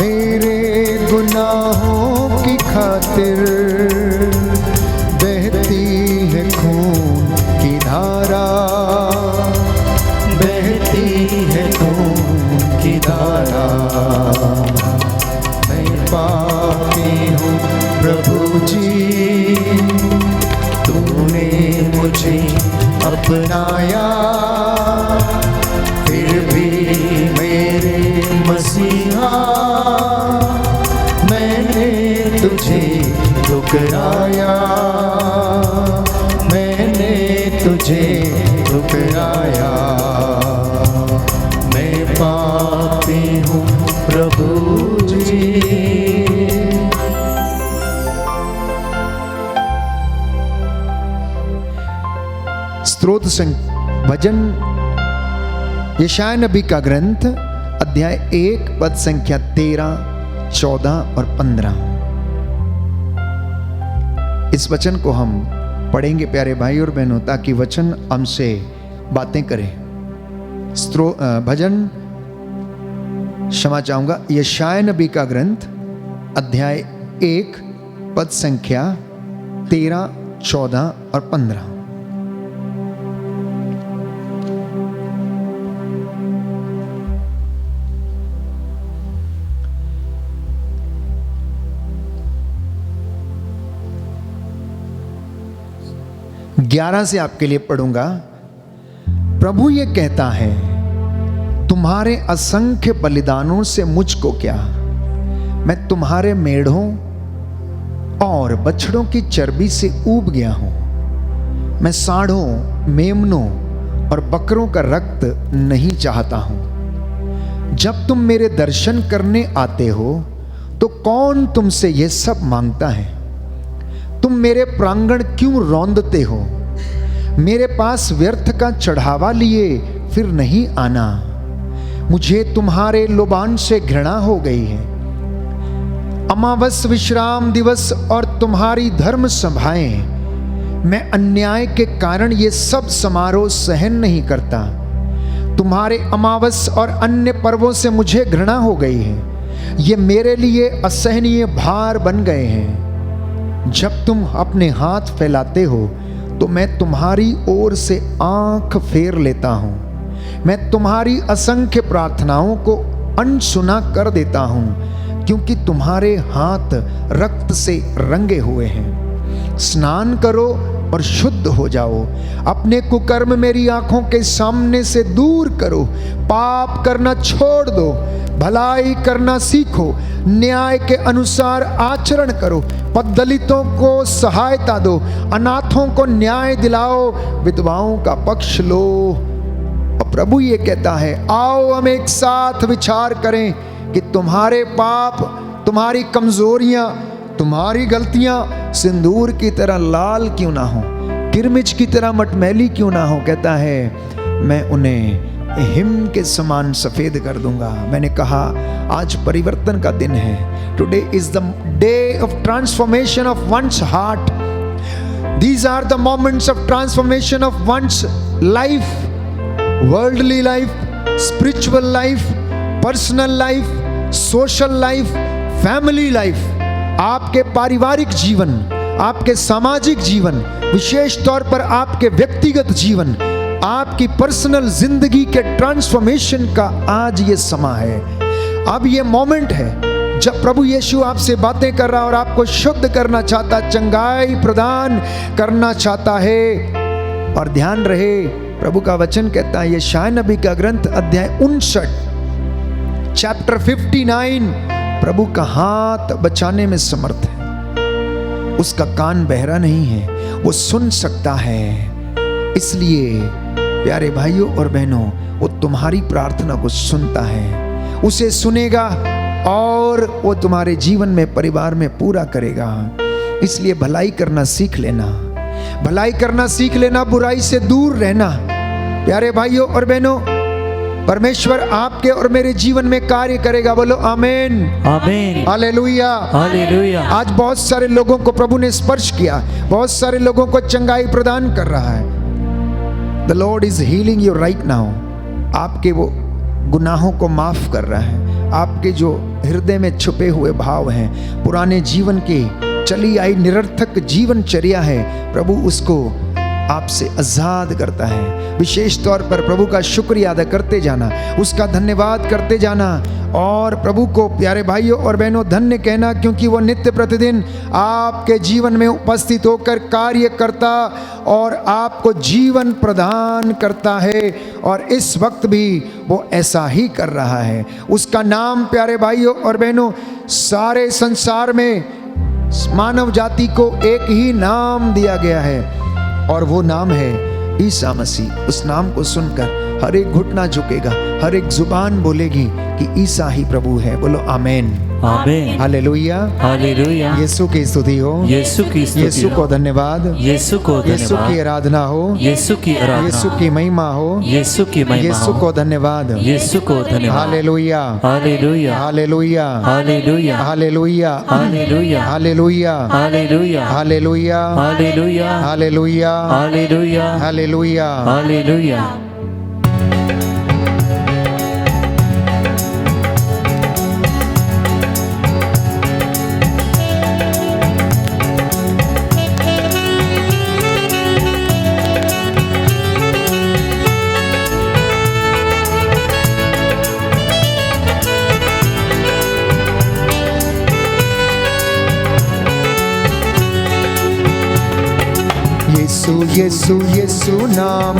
Speaker 2: मेरे गुनाहों की खातिर बहती है खून की धारा,
Speaker 3: बहती है खून की धारा। मैं पापी हूँ प्रभु जी, तूने मुझे अपनाया, फिर भी मेरे मसीहा मैंने तुझे ठुकराया, मैंने तुझे ठुकराया। मैं पापी हूँ प्रभु जी।
Speaker 1: स्तोत्र भजन यशाया नबी का ग्रंथ अध्याय 1 पद संख्या 13, 14 और 15। इस वचन को हम पढ़ेंगे प्यारे भाई और बहनों, ताकि वचन हमसे बातें करें। भजन क्षमा चाहूंगा, यशाया नबी का ग्रंथ अध्याय 1 पद संख्या 13, 14 और 15। ग्यारह से आपके लिए पढ़ूंगा। प्रभु ये कहता है, तुम्हारे असंख्य बलिदानों से मुझको क्या, मैं तुम्हारे मेढ़ों और बछड़ों की चर्बी से ऊब गया हूं। मैं सांडों, मेमनों और बकरों का रक्त नहीं चाहता हूं। जब तुम मेरे दर्शन करने आते हो तो कौन तुमसे यह सब मांगता है? तुम मेरे प्रांगण क्यों रौंदते हो? मेरे पास व्यर्थ का चढ़ावा लिए फिर नहीं आना। मुझे तुम्हारे लोबान से घृणा हो गई है। अमावस, विश्राम दिवस और तुम्हारी धर्म सभाएं, मैं अन्याय के कारण ये सब समारोह सहन नहीं करता। तुम्हारे अमावस और अन्य पर्वों से मुझे घृणा हो गई है। ये मेरे लिए असहनीय भार बन गए हैं। जब तुम अपने हाथ फैलाते हो तो मैं तुम्हारी ओर से आंख फेर लेता हूं। मैं तुम्हारी असंख्य प्रार्थनाओं को अनसुना कर देता हूं, क्योंकि तुम्हारे हाथ रक्त से रंगे हुए हैं। स्नान करो और शुद्ध हो जाओ। अपने कुकर्म मेरी आंखों के सामने से दूर करो। पाप करना छोड़ दो, भलाई करना सीखो, न्याय के अनुसार आचरण करो, दलितों को सहायता दो, अनाथों को न्याय दिलाओ, विधवाओं का पक्ष लो। और प्रभु ये कहता है, आओ हम एक साथ विचार करें कि तुम्हारे पाप, तुम्हारी कमजोरियां, तुम्हारी गलतियां सिंदूर की तरह लाल क्यों ना हो, किरमिच की तरह मटमैली क्यों ना हो। कहता है मैं उन्हें हिम के समान सफेद कर दूंगा। मैंने कहा आज परिवर्तन का दिन है। Today is the day of transformation of one's heart. These are the moments of transformation of one's life, worldly life, spiritual life, personal life, social life, family life. आपके पारिवारिक जीवन, आपके सामाजिक जीवन, विशेष तौर पर आपके व्यक्तिगत जीवन, आपकी पर्सनल जिंदगी के ट्रांसफॉर्मेशन का आज ये समय है। अब ये मोमेंट है जब प्रभु यीशु आपसे बातें कर रहा और आपको शुद्ध करना चाहता, चंगाई प्रदान करना चाहता है। और ध्यान रहे, प्रभु का वचन कहता है, यशायाह नबी का ग्रंथ अध्याय 59 चैप्टर 59, प्रभु का हाथ बचाने में समर्थ है। उसका कान बहरा नहीं है, वो सुन सकता है। इसलिए प्यारे भाइयों और बहनों, वो तुम्हारी प्रार्थना को सुनता है, उसे सुनेगा और वो तुम्हारे जीवन में, परिवार में पूरा करेगा। इसलिए भलाई करना सीख लेना, भलाई करना सीख लेना, बुराई से दूर रहना। प्यारे भाइयों और बहनों, परमेश्वर आपके और मेरे जीवन में कार्य करेगा। बोलो आमीन,
Speaker 3: आमीन,
Speaker 1: हालेलुया,
Speaker 3: हालेलुया।
Speaker 1: आज बहुत सारे लोगों को प्रभु ने स्पर्श किया, बहुत सारे लोगों को चंगाई प्रदान कर रहा है। The Lord is healing you right now। आपके वो गुनाहों को माफ कर रहा है। आपके जो हृदय में छुपे हुए भाव हैं, पुराने जीवन की चली आई निरर्थक जीवनचर्या है, प्रभु उसको आपसे आजाद करता है। विशेष तौर पर प्रभु का शुक्रिया अदा करते जाना, उसका धन्यवाद करते जाना और प्रभु को प्यारे भाइयों और बहनों धन्य कहना, क्योंकि वो नित्य प्रतिदिन आपके जीवन में उपस्थित होकर कार्य करता और आपको जीवन प्रदान करता है। और इस वक्त भी वो ऐसा ही कर रहा है। उसका नाम प्यारे भाइयों और बहनों, सारे संसार में मानव जाति को एक ही नाम दिया गया है और वो नाम है ईसा मसीह। उस नाम को सुनकर हर एक घुटना झुकेगा, हर एक जुबान बोलेगी कि ईसा ही प्रभु है। बोलो आमीन,
Speaker 3: आमीन,
Speaker 1: हालेलुया,
Speaker 3: हालेलुया।
Speaker 1: यीशु की स्तुति हो,
Speaker 3: यीशु की स्तुति
Speaker 1: यीशु
Speaker 3: हो,
Speaker 1: को धन्यवाद,
Speaker 3: यीशु को
Speaker 1: यीशु
Speaker 3: धन्यवाद,
Speaker 1: की आराधना हो,
Speaker 3: यीशु की आराधना,
Speaker 1: यीशु की महिमा हो,
Speaker 3: यीशु की महिमा
Speaker 1: यीशु
Speaker 3: हो,
Speaker 1: को धन्यवाद,
Speaker 3: यीशु को धन्यवाद।
Speaker 1: Hallelujah,
Speaker 3: hallelujah,
Speaker 1: hallelujah,
Speaker 3: hallelujah,
Speaker 1: hallelujah,
Speaker 3: hallelujah,
Speaker 1: hallelujah,
Speaker 3: hallelujah,
Speaker 1: hallelujah,
Speaker 3: hallelujah,
Speaker 1: hallelujah,
Speaker 3: hallelujah,
Speaker 1: hallelujah.
Speaker 3: Hallelujah.
Speaker 1: Yeshu Yeshu Yeshu नाम,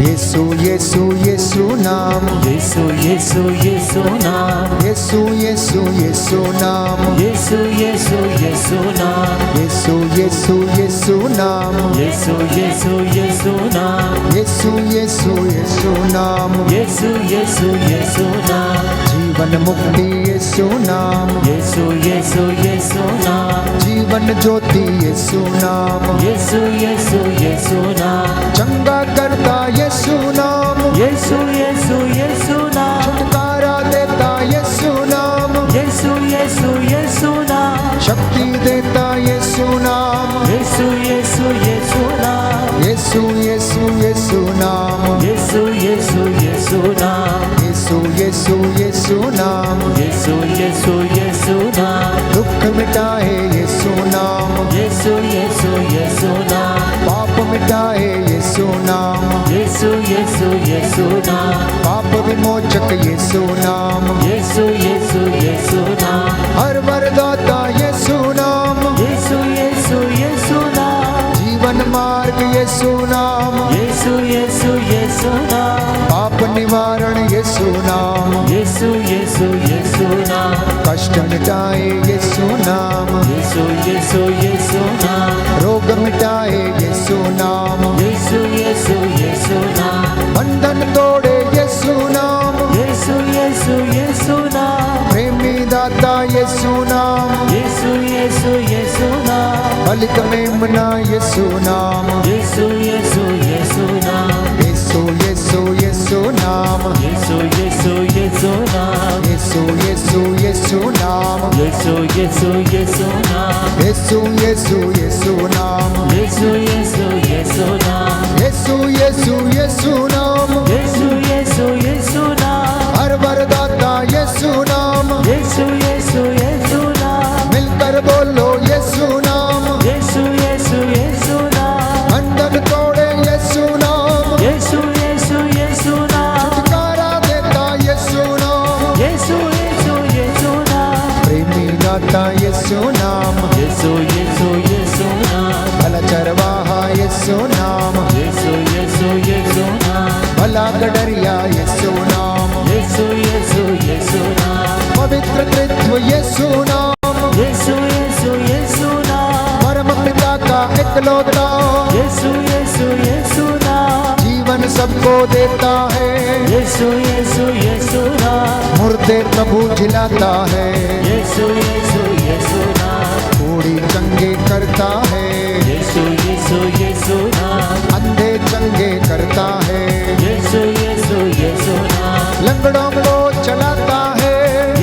Speaker 1: यीशु यीशु यीशु नाम,
Speaker 3: यीशु यीशु यीशु नाम,
Speaker 1: यीशु यीशु यीशु नाम,
Speaker 3: यीशु यीशु यीशु नाम,
Speaker 1: यीशु यीशु यीशु नाम,
Speaker 3: यीशु यीशु यीशु नाम,
Speaker 1: यीशु यीशु यीशु नाम,
Speaker 3: यीशु यीशु यीशु नाम,
Speaker 1: जीवन मुक्ति यीशु नाम,
Speaker 3: यीशु यीशु यीशु नाम,
Speaker 1: जीवन ज्योति यीशु नाम,
Speaker 3: यीशु यीशु यीशु नाम,
Speaker 1: चंगा करता यीशु नाम,
Speaker 3: यीशु यीशु यीशु नाम,
Speaker 1: छुटकारा देता यीशु नाम,
Speaker 3: यीशु यीशु यीशु नाम,
Speaker 1: शक्ति देता यीशु नाम,
Speaker 3: यीशु यीशु यीशु नाम,
Speaker 1: यीशु यीशु यीशु नाम,
Speaker 3: यीशु यीशु यीशु नाम,
Speaker 1: यीशु यीशु यीशु
Speaker 2: यीशु नाम,
Speaker 3: यीशु यीशु यीशु नाम,
Speaker 2: दुख मिटाए यीशु नाम,
Speaker 3: यीशु यीशु यीशु नाम,
Speaker 2: पाप मिटाए यीशु नाम,
Speaker 3: यीशु यीशु यीशु नाम,
Speaker 2: पाप विमोचक यीशु नाम,
Speaker 3: यीशु यीशु यीशु नाम,
Speaker 2: हर वरदाता यीशु नाम,
Speaker 3: यीशु यीशु यीशु नाम,
Speaker 2: जीवन मार्ग यीशु नाम,
Speaker 3: यीशु यीशु यीशु नाम,
Speaker 2: पाप निवारण यीशु नाम,
Speaker 3: यीशु यीशु यीशु नाम,
Speaker 2: कष्ट मिटाए यीशु नाम,
Speaker 3: यीशु यीशु यीशु नाम,
Speaker 2: रोग मिटाए यीशु नाम,
Speaker 3: यीशु यीशु यीशु नाम,
Speaker 2: बंधन तोड़े यीशु नाम,
Speaker 3: यीशु यीशु यीशु नाम,
Speaker 2: प्रेमी दाता यीशु नाम,
Speaker 3: यीशु यीशु यीशु नाम,
Speaker 2: बलित मेमना यीशु नाम,
Speaker 3: यीशु यीशु यीशु नाम,
Speaker 2: यीशु यीशु यीशु नाम,
Speaker 3: यीशु यीशु यीशु नाम,
Speaker 2: यीशु यीशु यीशु नाम,
Speaker 3: यीशु यीशु यीशु नाम,
Speaker 2: यीशु यीशु यीशु नाम,
Speaker 3: यीशु यीशु यीशु नाम,
Speaker 2: यीशु यीशु यीशु नाम,
Speaker 3: यीशु यीशु यीशु नाम,
Speaker 2: हर वरदाता यीशु नाम,
Speaker 3: यीशु यीशु यीशु नाम,
Speaker 2: मिलकर बोलो यीशु नाम,
Speaker 3: यीशु यीशु यीशु नाम,
Speaker 2: बंधन तोड़े यीशु नाम,
Speaker 3: यीशु यीशु यीशु नाम,
Speaker 2: छुटकारा देता यीशु नाम,
Speaker 3: यीशु यीशु यीशु नाम,
Speaker 2: प्रेमी दाता यीशु नाम,
Speaker 3: यीशु यीशु यीशु नाम,
Speaker 2: भला चरवाहा यीशु नाम,
Speaker 3: यीशु यीशु यीशु नाम,
Speaker 2: भला गडरिया यीशु नाम,
Speaker 3: यीशु यीशु यीशु नाम,
Speaker 2: पवित्र त्रित्व यीशु नाम,
Speaker 3: यीशु यीशु यीशु नाम,
Speaker 2: परम पिता का इकलौता,
Speaker 3: यीशु यीशु यीशु नाम,
Speaker 2: जीवन सबको देता है,
Speaker 3: यीशु यीशु यीशु नाम,
Speaker 2: मुर्दे प्रभु जिलाता है,
Speaker 3: यीशु यीशु यीशु नाम,
Speaker 2: बूढ़ी चंगे करता है,
Speaker 3: यीशु यीशु यीशु नाम,
Speaker 2: अंधे चंगे करता है,
Speaker 3: यीशु यीशु यीशु नाम,
Speaker 2: लंगड़ों को चलाता है,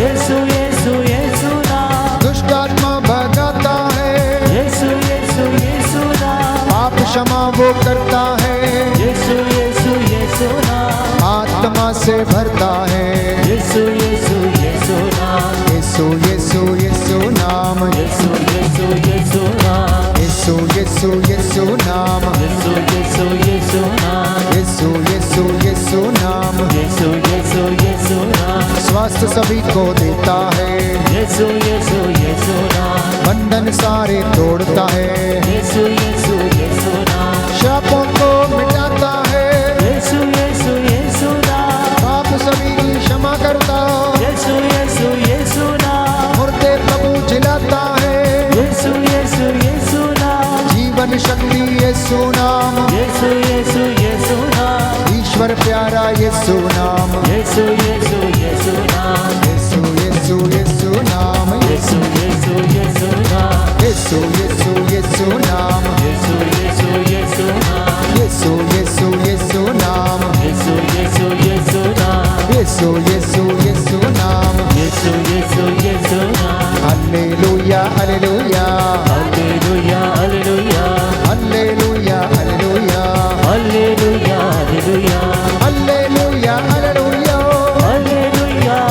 Speaker 3: यीशु यीशु यीशु नाम,
Speaker 2: दुष्ट आत्मा भगाता है,
Speaker 3: यीशु यीशु यीशु नाम,
Speaker 2: पाप क्षमा वो करता है,
Speaker 3: यीशु यीशु यीशु नाम,
Speaker 2: आत्मा से भरता है,
Speaker 3: यीशु यीशु यीशु नाम,
Speaker 2: यीशु यीशु यीशु नाम,
Speaker 3: यीशु यीशु यीशु नाम,
Speaker 2: यीशु यीशु यीशु नाम,
Speaker 3: यीशु यीशु यीशु नाम,
Speaker 2: यीशु यीशु यीशु नाम,
Speaker 3: यीशु यीशु यीशु नाम,
Speaker 2: स्वास्थ्य सभी को देता है,
Speaker 3: यीशु यीशु यीशु नाम,
Speaker 2: बंधन सारे तोड़ता है,
Speaker 3: यीशु यीशु यीशु नाम,
Speaker 2: शापों को मिटाता है,
Speaker 3: यीशु यीशु यीशु नाम,
Speaker 2: पाप सभी की क्षमा करता,
Speaker 3: यीशु यीशु यीशु नाम,
Speaker 2: मुर्दे प्रभु जिलाता है,
Speaker 3: यीशु यीशु यीशु नाम,
Speaker 2: जीवन शक्ति यीशु नाम,
Speaker 3: यीशु यीशु यीशु नाम,
Speaker 2: ईश्वर प्यारा यीशु नाम,
Speaker 3: यीशु यीशु यीशु नाम,
Speaker 2: यीशु यीशु यीशु नाम,
Speaker 3: यीशु यीशु यीशु नाम,
Speaker 2: यीशु यीशु यीशु नाम,
Speaker 3: यीशु यीशु यीशु नाम,
Speaker 2: यीशु यीशु यीशु नाम,
Speaker 3: यीशु यीशु यीशु नाम,
Speaker 2: यीशु यीशु यीशु नाम,
Speaker 3: यीशु यीशु यीशु नाम,
Speaker 2: hallelujah hallelujah
Speaker 3: hallelujah hallelujah
Speaker 2: hallelujah hallelujah
Speaker 3: hallelujah hallelujah
Speaker 2: hallelujah hallelujah
Speaker 3: hallelujah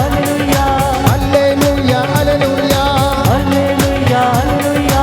Speaker 3: hallelujah
Speaker 2: hallelujah hallelujah
Speaker 3: hallelujah hallelujah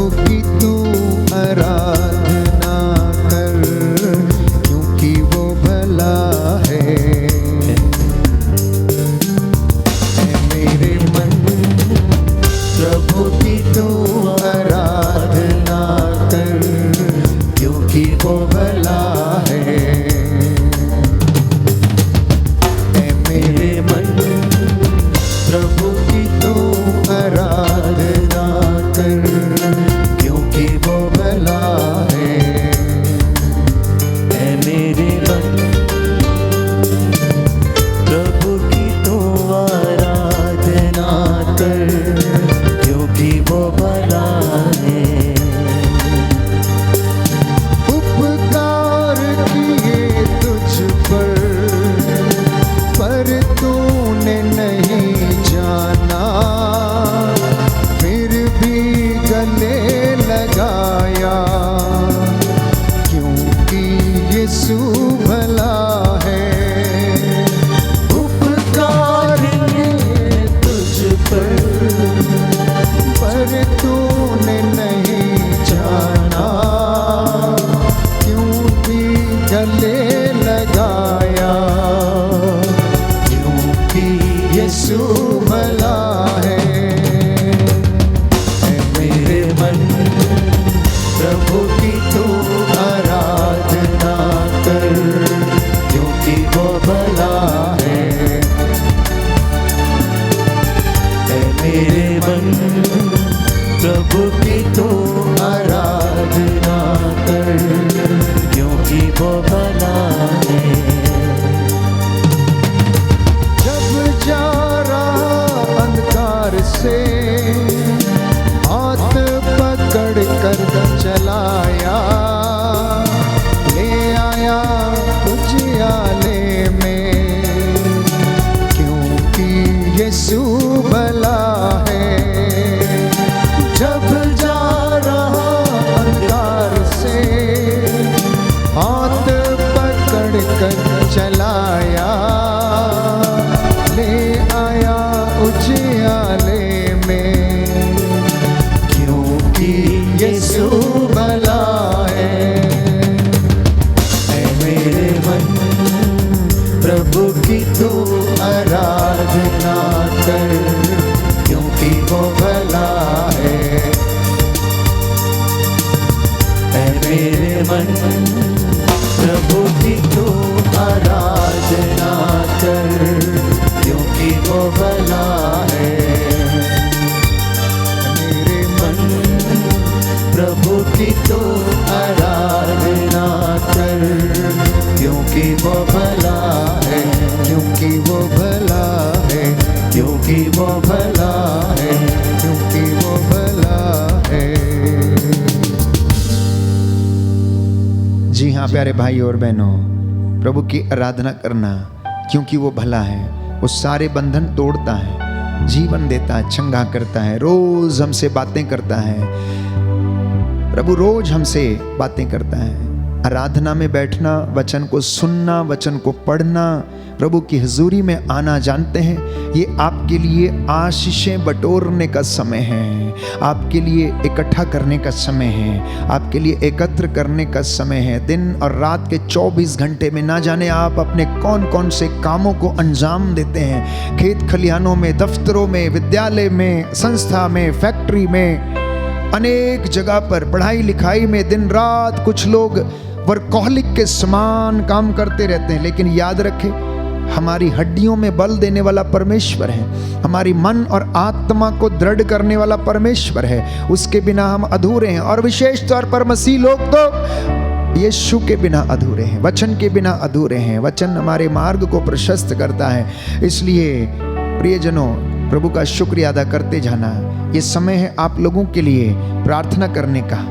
Speaker 1: प्रभु की तू आराधना कर, क्योंकि वो भला है। मेरे मन
Speaker 3: प्रभु की तू
Speaker 1: आराधना कर,
Speaker 3: क्योंकि वो भला है।
Speaker 1: मेरे
Speaker 3: मन प्रभु की तू
Speaker 1: आराधना कर,
Speaker 3: क्योंकि वो भला है। ऐ मेरे मन प्रभु की तू आराधना कर, क्योंकि वो भला है।
Speaker 1: उपकार किए तुझ पर तूने नहीं जाना, फिर भी गले लगाया, क्योंकि यीशु भला है। उपकार किए तुझ पर तूने नहीं जाना, क्योंकि गले लगाया, क्योंकि यीशु भला है।
Speaker 3: मेरे मन प्रभु की तू आराधना कर, क्योंकि वो भला है। ऐ मेरे मन प्रभु की तू आराधना कर, क्योंकि वो भला है।
Speaker 1: जब जा रहा अंधकार से हाथ पकड़ कर चलाया, ले आया उजियाले में, क्योंकि यीशु भला है। जब जा रहा अंधकार से हाथ पकड़ कर चलाया, ले आया उजियाले में, क्योंकि यीशु भला है।
Speaker 3: ऐ मेरे मन प्रभु की तू आराधना कर, क्योंकि वो भला है। ऐ मेरे मन प्रभु की तू आराधना कर, क्योंकि वो भला है। मेरे मन प्रभु की तू आराधना कर, क्योंकि वो भला है।
Speaker 1: क्योंकि वो भला है,
Speaker 3: क्योंकि वो भला है।
Speaker 1: क्योंकि वो भला है। जी हाँ प्यारे भाई और बहनों, प्रभु की आराधना करना, क्योंकि वो भला है। वो सारे बंधन तोड़ता है, जीवन देता है, चंगा करता है, रोज हमसे बातें करता है। प्रभु रोज हमसे बातें करता है। आराधना में बैठना, वचन को सुनना, वचन को पढ़ना, प्रभु की हुजूरी में आना, जानते हैं ये आपके लिए आशीषें बटोरने का समय है, आपके लिए इकट्ठा करने का समय है, आपके लिए एकत्र करने का समय है। दिन और रात के 24 घंटे में ना जाने आप अपने कौन कौन से कामों को अंजाम देते हैं। खेत खलिहानों में, दफ्तरों में, विद्यालय में, संस्था में, फैक्ट्री में, अनेक जगह पर पढ़ाई लिखाई में दिन रात कुछ लोग वर्कहोलिक के समान काम करते रहते हैं। लेकिन याद रखें, हमारी हड्डियों में बल देने वाला परमेश्वर है, हमारी मन और आत्मा को दृढ़ करने वाला परमेश्वर है। उसके बिना हम अधूरे हैं। और विशेष तौर पर मसीह लोग तो यीशु के बिना अधूरे हैं, वचन के बिना अधूरे हैं। वचन हमारे मार्ग को प्रशस्त करता है। इसलिए प्रियजनों, प्रभु का शुक्रिया अदा करते जाना। ये समय है आप लोगों के लिए प्रार्थना करने का।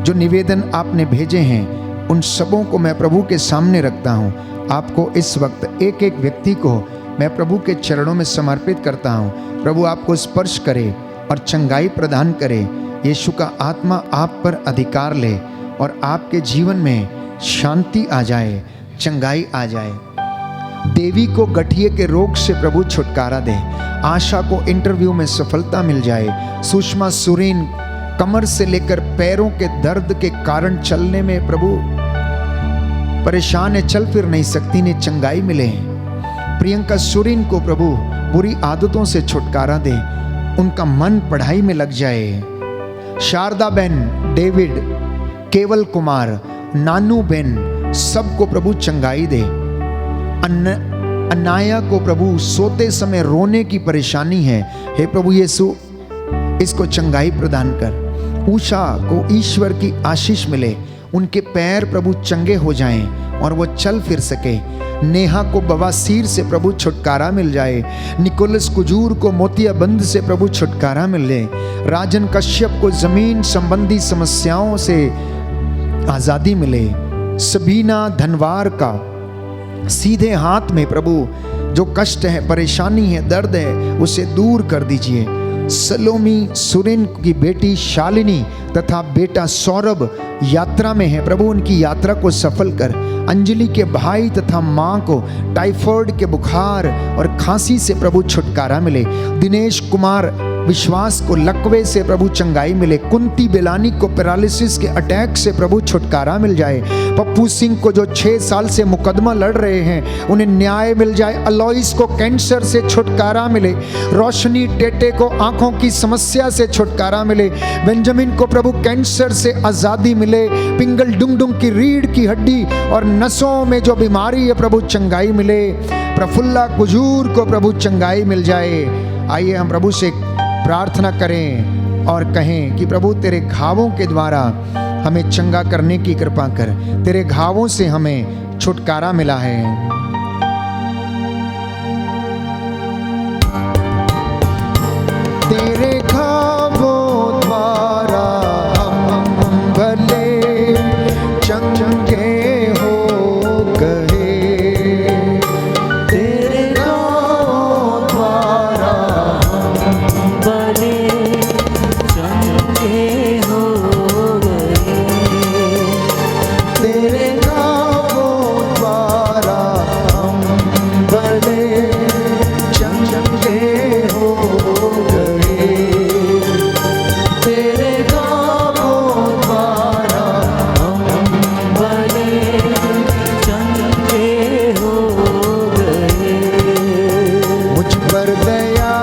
Speaker 1: जो निवेदन आपने भेजे हैं उन सबों को मैं प्रभु के सामने रखता हूँ। आपको इस वक्त एक एक व्यक्ति को मैं प्रभु के चरणों में समर्पित करता हूँ। प्रभु आपको स्पर्श करे और चंगाई प्रदान करे। यीशु का आत्मा आप पर अधिकार ले और आपके जीवन में शांति आ जाए, चंगाई आ जाए। देवी को गठिए के रोग से प्रभु छुटकारा दे। आशा को इंटरव्यू में सफलता मिल जाए। सुषमा सुरीन कमर से लेकर पैरों के दर्द के कारण चलने में प्रभु परेशान है, चल फिर नहीं सकती, ने चंगाई मिले। प्रियंका सुरीन को प्रभु बुरी आदतों से छुटकारा दे, उनका मन पढ़ाई में लग जाए। शारदा बेन, डेविड, केवल कुमार, नानू बेन, सबको प्रभु चंगाई दे। अनाया को प्रभु सोते समय रोने की परेशानी है, हे प्रभु यीशु इसको चंगाई प्रदान कर। उषा को ईश्वर की आशीष मिले, उनके पैर प्रभु चंगे हो जाएं और वो चल फिर सके। नेहा को बवासीर से प्रभु छुटकारा मिल जाए। निकोलस कुजूर को मोतियाबंद से प्रभु छुटकारा मिल जाए। राजन कश्यप को जमीन संबंधी समस्याओं से आजादी मिले। सबीना धनवार का सीधे हाथ में प्रभु जो कष्ट है, परेशानी है, दर्द है, उसे दूर कर दीजिए। सलोमी सुरेन की बेटी शालिनी तथा बेटा सौरभ यात्रा में है, प्रभु उनकी यात्रा को सफल कर। अंजलि के भाई तथा माँ को टाइफाइड के बुखार और खांसी से प्रभु छुटकारा मिले। दिनेश कुमार विश्वास को लकवे से प्रभु चंगाई मिले। कुंती बेलानी को पैरालिसिस के अटैक से प्रभु छुटकारा मिल जाए। पप्पू सिंह को जो 6 साल से मुकदमा लड़ रहे हैं उन्हें न्याय मिल जाए। अलोइस को कैंसर से छुटकारा मिले। रोशनी टेटे को आंखों की समस्या से छुटकारा मिले। बेंजामिन को प्रभु कैंसर से आजादी मिले। पिंगल डुंगडुंग की रीढ़ की हड्डी और नसों में जो बीमारी है प्रभु चंगाई मिले। प्रफुल्ला कुजूर को प्रभु चंगाई मिल जाए। आइए हम प्रभु से प्रार्थना करें और कहें कि प्रभु तेरे घावों के द्वारा हमें चंगा करने की कृपा कर। तेरे घावों से हमें छुटकारा मिला है।
Speaker 2: तेरे घावों द्वारा हम भले चंगे हो गए। तेरे घावों द्वारा
Speaker 3: हम भले चंगे हो गए।
Speaker 2: तेरे घावों द्वारा हम भले चंगे हो गए। तेरे घावों द्वारा
Speaker 3: हम भले चंगे हो गए।
Speaker 2: मुझ पर दया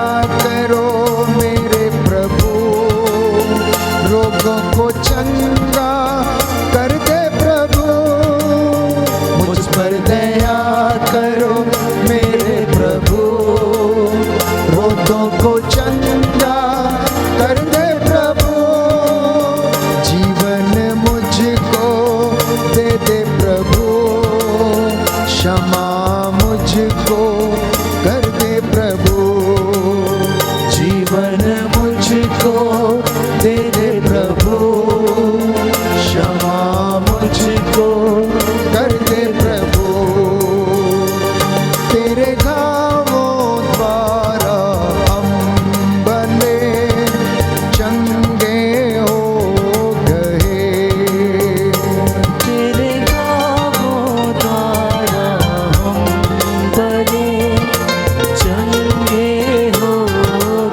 Speaker 2: करो मेरे प्रभु, रोगों को चंगा कर दे प्रभु। मुझ पर दया करो मेरे प्रभु, रोगों को चंगा कर दे प्रभु। जीवन मुझको दे दे प्रभु, क्षमा मुझको कर दे प्रभु। जीवन मुझको दे दे प्रभु, क्षमा मुझको कर दे प्रभु। तेरे घावों द्वारा हम भले चंगे हो गए।
Speaker 3: तेरे घावों द्वारा हम भले चंगे हो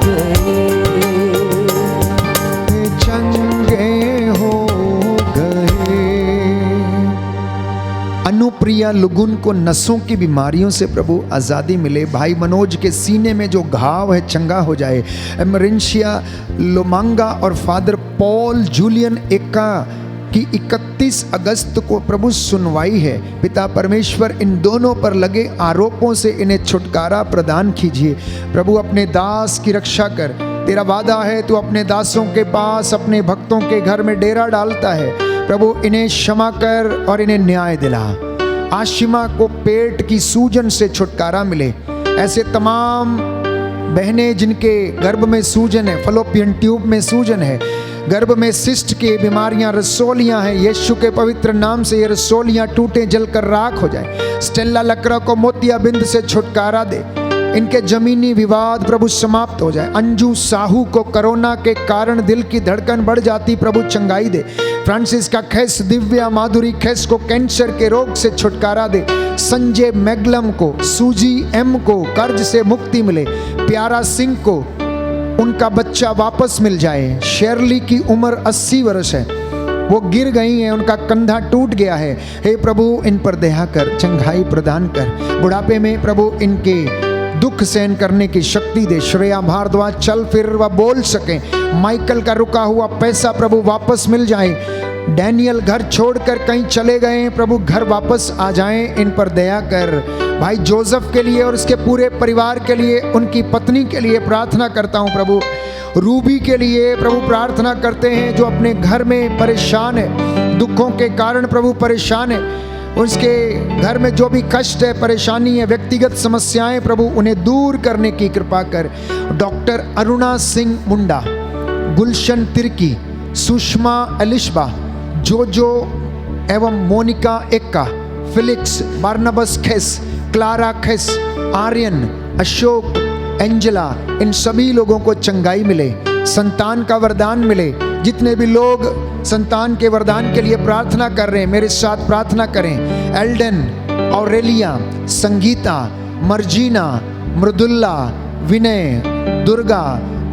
Speaker 3: गए।
Speaker 2: चंगे हो गए।
Speaker 1: अनुप्रिया लुगुन को नसों की बीमारियों से प्रभु आज़ादी मिले। भाई मनोज के सीने में जो घाव है चंगा हो जाए। एमरेंशिया लोमांगा और फादर पॉल जूलियन एका की 31 अगस्त को प्रभु सुनवाई है। पिता परमेश्वर इन दोनों पर लगे आरोपों से इन्हें छुटकारा प्रदान कीजिए। प्रभु अपने दास की रक्षा कर। तेरा वादा है तू अपने दासों के पास अपने भक्तों के घर में डेरा डालता है। प्रभु इन्हें क्षमा कर और इन्हें न्याय दिला। आशिमा को पेट की सूजन से छुटकारा मिले। ऐसे तमाम बहनें जिनके गर्भ में सूजन है, फलोपियन ट्यूब में सूजन है, गर्भ में सिस्ट की बीमारियां, रसोलियां हैं, यीशु के पवित्र नाम से ये रसोलियां टूटे जलकर राख हो जाए। स्टेला लकड़ा को मोतियाबिंद से छुटकारा दे। इनके जमीनी विवाद प्रभु समाप्त हो जाए। अंजू साहू को कोरोना के कारण दिल की धड़कन बढ़ जाती, प्रभु चंगाई दे। फ्रांसिस का खेस, दिव्या माधुरी खेस को कैंसर के रोग से छुटकारा दे। संजय मैगलम को, सूजी एम को कर्ज से मुक्ति मिले। प्यारा सिंह को उनका बच्चा वापस मिल जाए। शेरली की उम्र 80 वर्ष है, वो गिर गई हैं, उनका कंधा टूट गया है। हे प्रभु इन पर दया कर, चंगाई प्रदान कर। बुढ़ापे में प्रभु इनके दुख सहन करने की शक्ति दे। श्रेया भारद्वाज चल फिर व बोल सके। माइकल का रुका हुआ पैसा प्रभु वापस मिल जाए। डैनियल घर छोड़कर कहीं चले गए, प्रभु घर वापस आ जाएं, इन पर दया कर। भाई जोसेफ के लिए और उसके पूरे परिवार के लिए, उनकी पत्नी के लिए प्रार्थना करता हूं प्रभु। रूबी के लिए प्रभु प्रार्थना करते हैं, जो अपने घर में परेशान है, दुखों के कारण प्रभु परेशान है। उसके घर में जो भी कष्ट है, परेशानी है, व्यक्तिगत समस्याएं प्रभु उन्हें दूर करने की कृपा कर। डॉक्टर अरुणा सिंह मुंडा, गुलशन तिर्की, सुषमा एलिशबा, जोजो एवं मोनिका एक्का, फिलिक्स, बार्नबस खेस, क्लारा खेस, आर्यन, अशोक, एंजेला, इन सभी लोगों को चंगाई मिले, संतान का वरदान मिले। जितने भी लोग संतान के वरदान के लिए प्रार्थना कर रहे हैं, मेरे साथ प्रार्थना करें। एल्डन, ऑरेलिया, संगीता, मर्जीना, मृदुल्ला, विनय, दुर्गा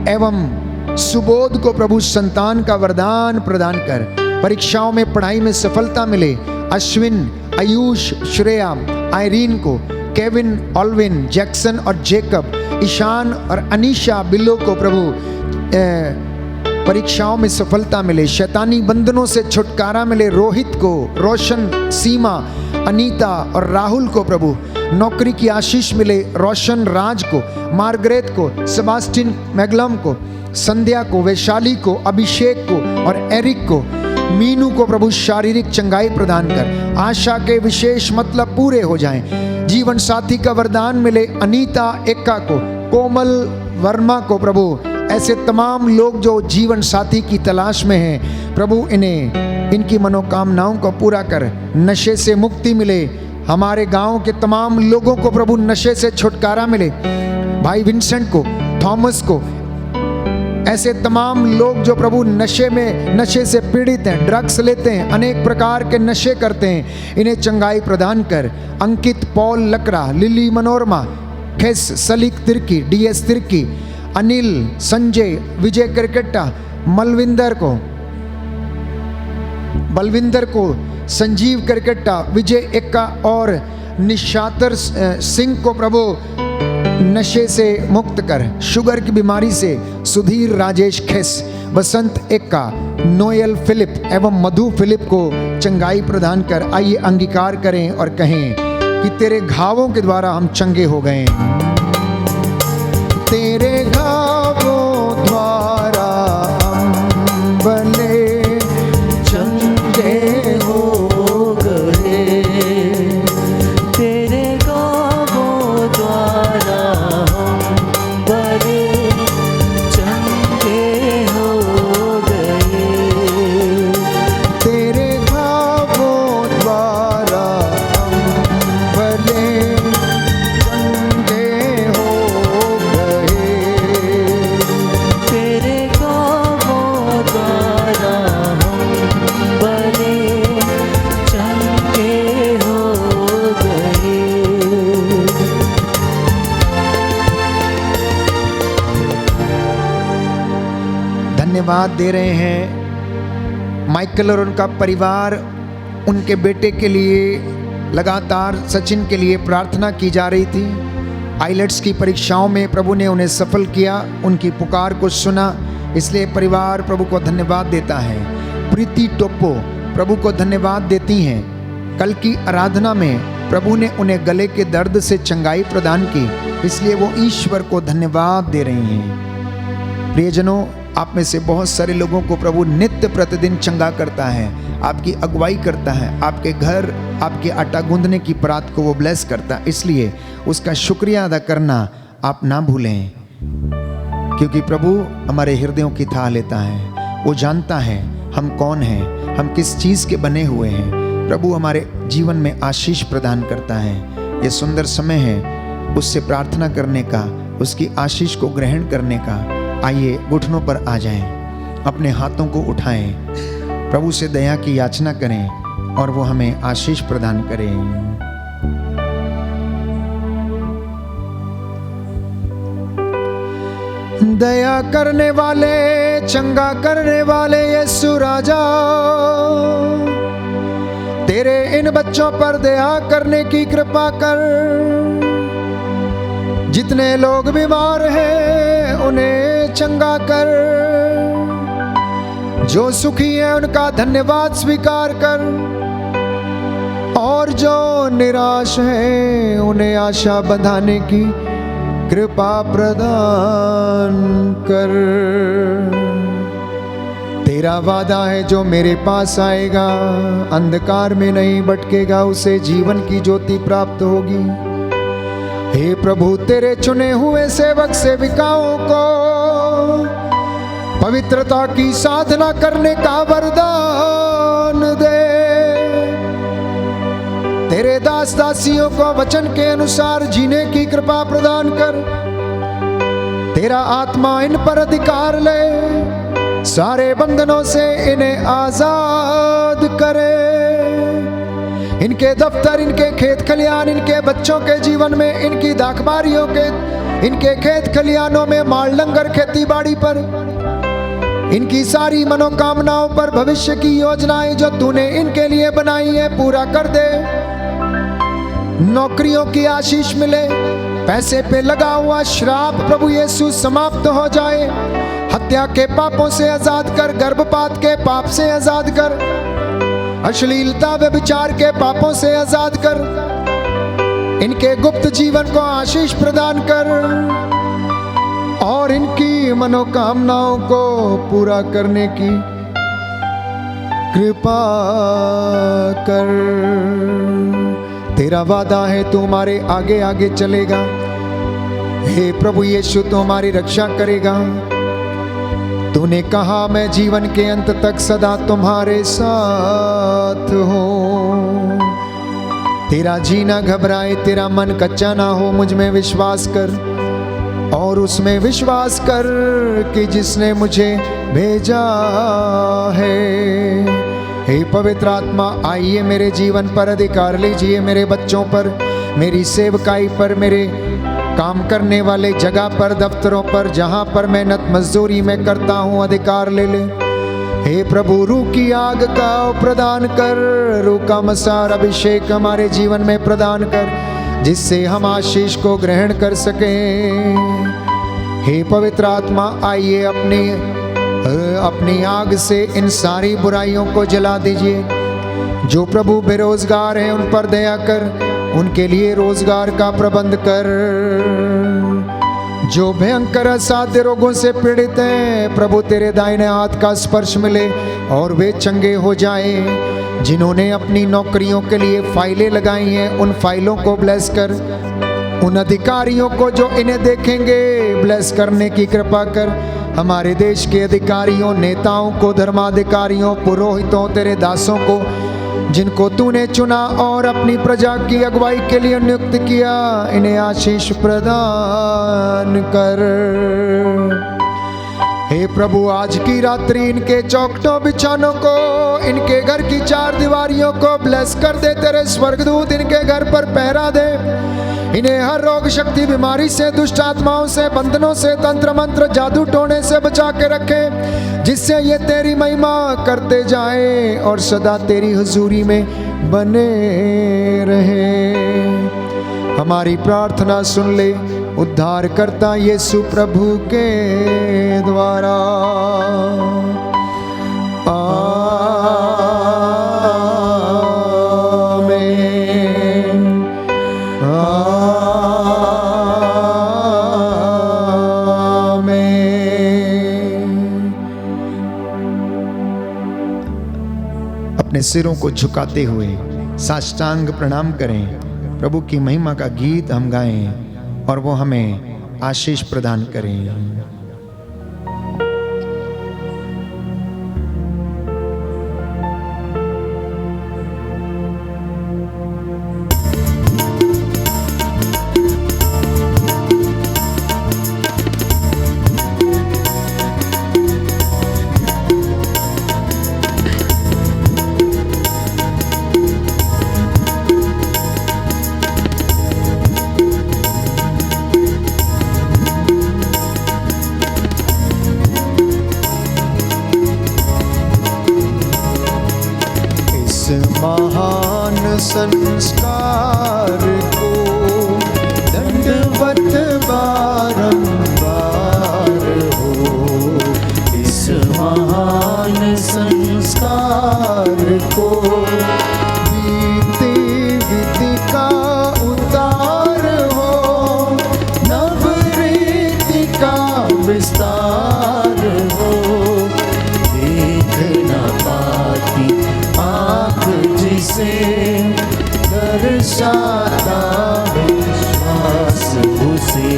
Speaker 1: एवं सुबोध को प्रभु संतान का वरदान प्रदान कर। परीक्षाओं में, पढ़ाई में सफलता मिले। अश्विन, आयुष, श्रेया, आयरीन को, केविन, ऑल्विन, जैक्सन और जेकब, ईशान और अनीशा बिल्लो को प्रभु परीक्षाओं में सफलता मिले। शैतानी बंधनों से छुटकारा मिले। रोहित को, रोशन, सीमा, अनीता और राहुल को प्रभु नौकरी की आशीष मिले। रोशन राज को, मार्गरेट को, सेबास्टिन मैगलम को, संध्या को, वैशाली को, अभिषेक को और एरिक को, मीनू को प्रभु शारीरिक चंगाई प्रदान कर। आशा के विशेष मतलब पूरे हो जाएं। जीवन साथी का वरदान मिले। अनीता एक्का को, कोमल वर्मा को प्रभु, ऐसे तमाम लोग जो जीवन साथी की तलाश में हैं प्रभु, इन्हें इनकी मनोकामनाओं को पूरा कर। नशे से मुक्ति मिले। हमारे गांव के तमाम लोगों को प्रभु नशे से छुटकारा मिले। भाई विंसेंट को, थॉमस को, ऐसे तमाम लोग जो प्रभु नशे से पीड़ित हैं, ड्रग्स लेते हैं, अनेक प्रकार के नशे करते हैं, इन्हें चंगाई प्रदान कर। अंकित, पॉल लकड़ा, लिली मनोरमा, खेस, सलीक तिर्की, डीएस तिर्की, अनिल, संजय, विजय करकट्टा, बलविंदर को, संजीव करकट्टा, विजय एक्का और निशातर सिंह को प्रभु नशे से मुक्त कर। शुगर की बीमारी से सुधीर राजेश खेस, बसंत एक्का, नोएल फिलिप एवं मधु फिलिप को चंगाई प्रदान कर। आइए अंगीकार करें और कहें कि तेरे घावों के द्वारा हम चंगे हो गए। तेरे घावों द्वारा हम बने चंगे हो गए।
Speaker 3: तेरे गावों द्वारा हम बने चंगे हो गए।
Speaker 1: तेरे घावों द्वारा हम बने चंगे हो गए।
Speaker 3: तेरे गावों द्वारा हम बने चंगे हो गए।
Speaker 1: धन्यवाद दे रहे हैं माइकल और उनका परिवार। उनके बेटे के लिए लगातार सचिन के लिए प्रार्थना की जा रही थी। आइलेट्स की परीक्षाओं में प्रभु ने उन्हें सफल किया, उनकी पुकार को सुना, इसलिए परिवार प्रभु को धन्यवाद देता है। प्रीति टोप्पो प्रभु को धन्यवाद देती हैं। कल की आराधना में प्रभु ने उन्हें गले के दर्द से चंगाई प्रदान की, इसलिए वो ईश्वर को धन्यवाद दे रही हैं। प्रियजनों, आप में से बहुत सारे लोगों को प्रभु नित्य प्रतिदिन चंगा करता है, आपकी अगुवाई करता है, आपके घर, आपके आटा गूंदने की परात को वो ब्लेस करता है। इसलिए उसका शुक्रिया अदा करना आप ना भूलें, क्योंकि प्रभु हमारे हृदयों की थाह लेता है। वो जानता है हम कौन हैं, हम किस चीज़ के बने हुए हैं। प्रभु हमारे जीवन में आशीष प्रदान करता है। ये सुंदर समय है उससे प्रार्थना करने का, उसकी आशीष को ग्रहण करने का। आइए घुटनों पर आ जाएं, अपने हाथों को उठाएं, प्रभु से दया की याचना करें और वो हमें आशीष प्रदान करें।
Speaker 2: दया करने वाले, चंगा करने वाले यीशु राजा, तेरे इन बच्चों पर दया करने की कृपा कर। जितने लोग बीमार हैं उन्हें चंगा कर, जो सुखी है उनका धन्यवाद स्वीकार कर, और जो निराश है उन्हें आशा बंधाने की कृपा प्रदान कर। तेरा वादा है जो मेरे पास आएगा अंधकार में नहीं भटकेगा, उसे जीवन की ज्योति प्राप्त होगी। हे प्रभु, तेरे चुने हुए सेवक सेविकाओं को पवित्रता की साधना करने का वरदान दे। तेरे दास दासियों को वचन के अनुसार जीने की कृपा प्रदान कर। तेरा आत्मा इन पर अधिकार ले, सारे बंधनों से इन्हें आजाद करे। इनके दफ्तर, इनके खेत खलियान, इनके बच्चों के जीवन में, इनकी दाखबारियों के, इनके खेत खलियानों में, माल लंगर खेती बाड़ी पर, इनकी सारी मनोकामनाओं पर, भविष्य की योजनाएं जो तूने इनके लिए बनाई है पूरा कर दे। नौकरियों की आशीष मिले, पैसे पे लगा हुआ श्राप प्रभु यीशु समाप्त हो जाए। हत्या के पापों से आजाद कर, गर्भपात के पाप से आजाद कर, अश्लीलता व्यभिचार के पापों से आजाद कर। इनके गुप्त जीवन को आशीष प्रदान कर और इनकी मनोकामनाओं को पूरा करने की कृपा कर। तेरा वादा है तू हमारे आगे आगे चलेगा। हे प्रभु यीशु, तू हमारी रक्षा करेगा। तूने कहा मैं जीवन के अंत तक सदा तुम्हारे साथ हूँ। तेरा जी ना घबराए, तेरा मन कच्चा ना हो, मुझ में विश्वास कर और उसमें विश्वास कर कि जिसने मुझे भेजा है। हे पवित्र आत्मा, आइए मेरे जीवन पर अधिकार लीजिए, मेरे बच्चों पर, मेरी सेवकाई पर, मेरे काम करने वाले जगह पर, दफ्तरों पर, जहाँ पर मेहनत मजदूरी में करता हूँ, अधिकार ले ले। हे प्रभु, रूह की आग का प्रदान कर, रूह का मसार अभिषेक हमारे जीवन में प्रदान कर, जिससे हम आशीष को ग्रहण कर सकें। हे पवित्र आत्मा, आइए अपनी आग से इन सारी बुराइयों को जला दीजिए। जो प्रभु बेरोजगार हैं उन पर दया कर, उनके लिए रोजगार का प्रबंध कर। जो भयंकर असाध्य रोगों से पीड़ित हैं, प्रभु तेरे दाहिने हाथ का स्पर्श मिले और वे चंगे हो जाएं। जिन्होंने अपनी नौकरियों के लिए फाइलें लगाई हैं, उन फाइलों को ब्लेस कर। उन अधिकारियों को जो इन्हें देखेंगे, ब्लेस करने की कृपा कर। हमारे देश के अधिकारियों, नेताओं को, धर्माधिकारियों, पुरोहितों, तेरे दासों को, जिनको तूने चुना और अपनी प्रजा की अगुवाई के लिए नियुक्त किया, इन्हें आशीष प्रदान कर। हे प्रभु, आज की रात्रि इनके चौखटों बिछानों को, इनके घर की चार दीवारियों को ब्लेस कर दे। तेरे स्वर्गदूत इनके घर पर पहरा दे। इन्हें हर रोग, शक्ति, बीमारी से, दुष्ट आत्माओं से, बंधनों से, तंत्र मंत्र, जादू टोने से बचा के रखे, जिससे ये तेरी महिमा करते जाए और सदा तेरी हुजूरी में बने रहे। हमारी प्रार्थना सुन ले उद्धार करता यीशु प्रभु के द्वारा।
Speaker 1: अपने सिरों को झुकाते हुए साष्टांग प्रणाम करें। प्रभु की महिमा का गीत हम गाएं और वो हमें आशीष प्रदान करें।
Speaker 2: संस्कार को दंडवत बारंबार हो।
Speaker 3: इस महान संस्कार को
Speaker 2: बीते विधि का उतार हो, नव रीति का
Speaker 3: विस्तार हो। देख न पाती आँख जिसे दर्शाता विश्वास उसे।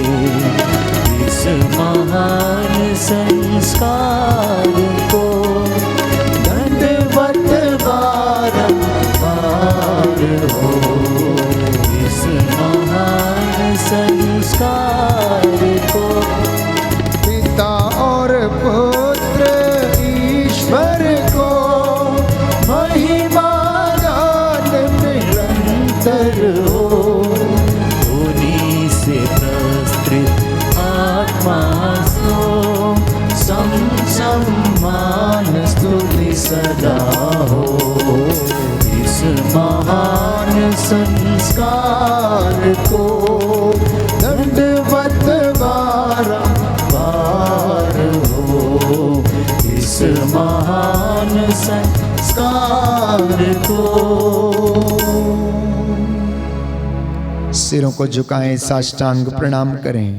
Speaker 3: इस महान संस्कार को दंडवत बारंबार हो। इस महान संस्कार को
Speaker 2: पिता और पुत्र ईश्वर को महिमा गान निरंतर हो।
Speaker 3: उन्हीं से प्रस्तृत आत्मा सो सम्मान स्तुति सदा हो। इस महान संस्कार को
Speaker 2: दंडवत
Speaker 3: बारंबार हो। इस महान संस्कार को
Speaker 1: सिरों को झुकाएं, साष्टांग प्रणाम करें।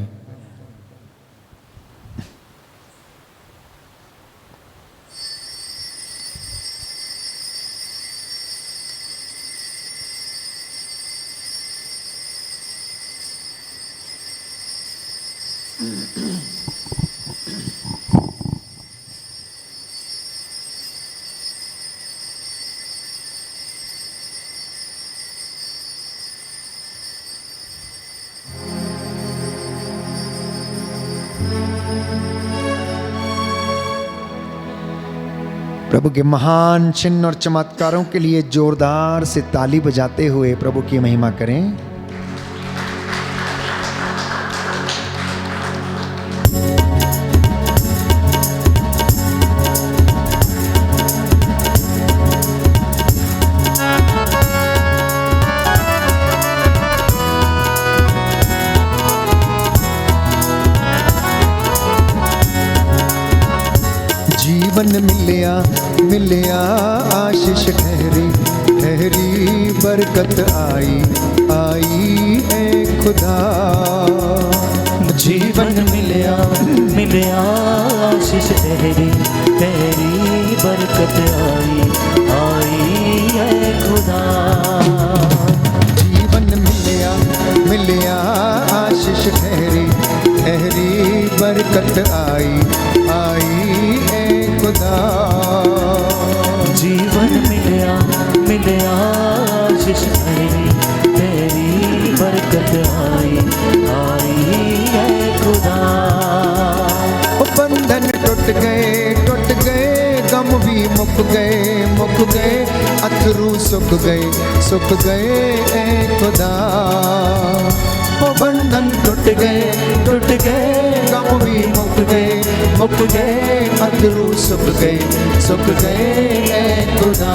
Speaker 1: प्रभु के महान चिन्ह और चमत्कारों के लिए जोरदार से ताली बजाते हुए प्रभु की महिमा करें। जीवन मिलिया मिलिया आशीष ठहरी ठहरी बरकत आई आई ए खुदा।
Speaker 3: जीवन मिलिया मिलिया आशीष ठहरी ठहरी बरकत आई आई है खुदा।
Speaker 2: जीवन मिलिया मिलिया आशीष ठहरी ठहरी बरकत आई आई ए खुदा।
Speaker 3: जीवन मिलिया मिलिया आशीष ठहरी ठहरी बरकत आई आई है खुदा।
Speaker 2: बंधन टूट गए गम भी मुक गए अथरू सुख गए ए खुदा। ओ बंधन टूट गए गम भी मुक गए अथरू सुख गए ए खुदा।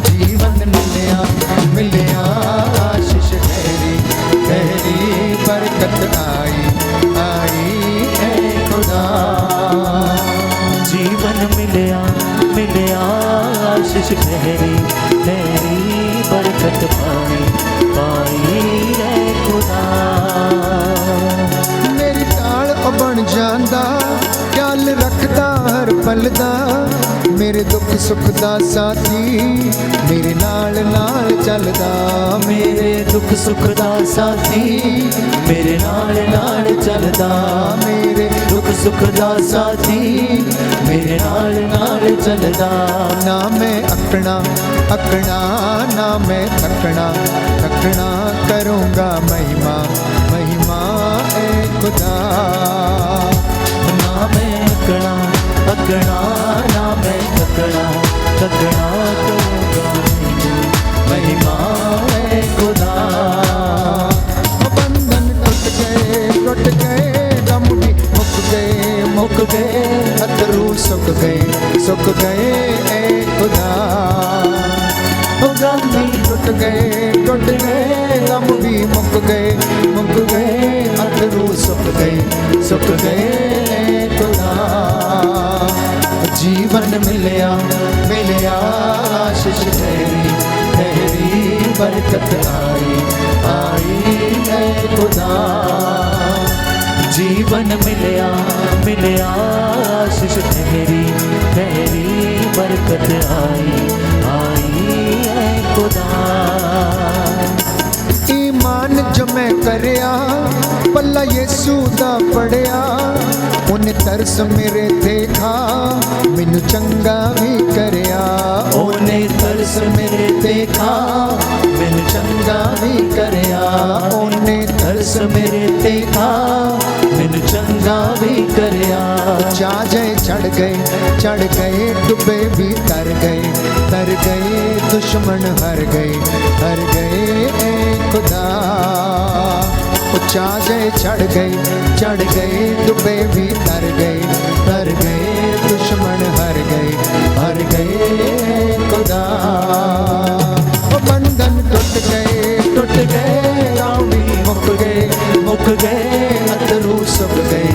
Speaker 2: जीवन मिलिया आशीष ठहरी ठहरी बरकत आई आई ए खुदा।
Speaker 3: जीवन मिलिया मिलिया आशीष ठहरी ठहरी बरकत पाई पाई है खुदा।
Speaker 2: मेरी ताल बन जांदा ख्याल रखदा हर पल दा। मेरे दुख सुख दा साथी मेरे नाल चलदा।
Speaker 3: मेरे दुख सुख दा साथी मेरे नाल चलदा। मेरे दुख सुख दा साथी मेरे नाल चलदा।
Speaker 2: ना मैं अकड़ा ना मैं थकना करूँगा महिमा ए खुदा।
Speaker 3: ना मैं अकड़ा ना मैं थकना करूँगा महिमा है खुदा।
Speaker 2: बंधन टूट गए गम भी मुक गए अथरू सुख गए ए खुदा।
Speaker 3: गम सुख गए खुदा। जीवन मिलया मिलया आशीष तेरी, तेरी बरकत आई आई है खुदा। जीवन मिलया मिलया आशीष तेरी, तेरी बरकत आई आई है खुदा।
Speaker 2: ईमान जो मैं करया पल्ला यीशु दा पढ़िया, उन्हें तरस मेरे देखा मैनू चंगा भी करया।
Speaker 3: ओने तरस मेरे देखा मैनू चंगा भी करया। ओने तरस मेरे देखा मैनू चंगा भी करया।
Speaker 2: चाजे चढ़ गए डूबे भी तर गए दुश्मन हर गए ए खुदा। चाजे चढ़ गए डूबे भी तर गए दुश्मन हर गए खुदा। बंधन टूट गए गाँव भी मुक गए अतरू सुख गए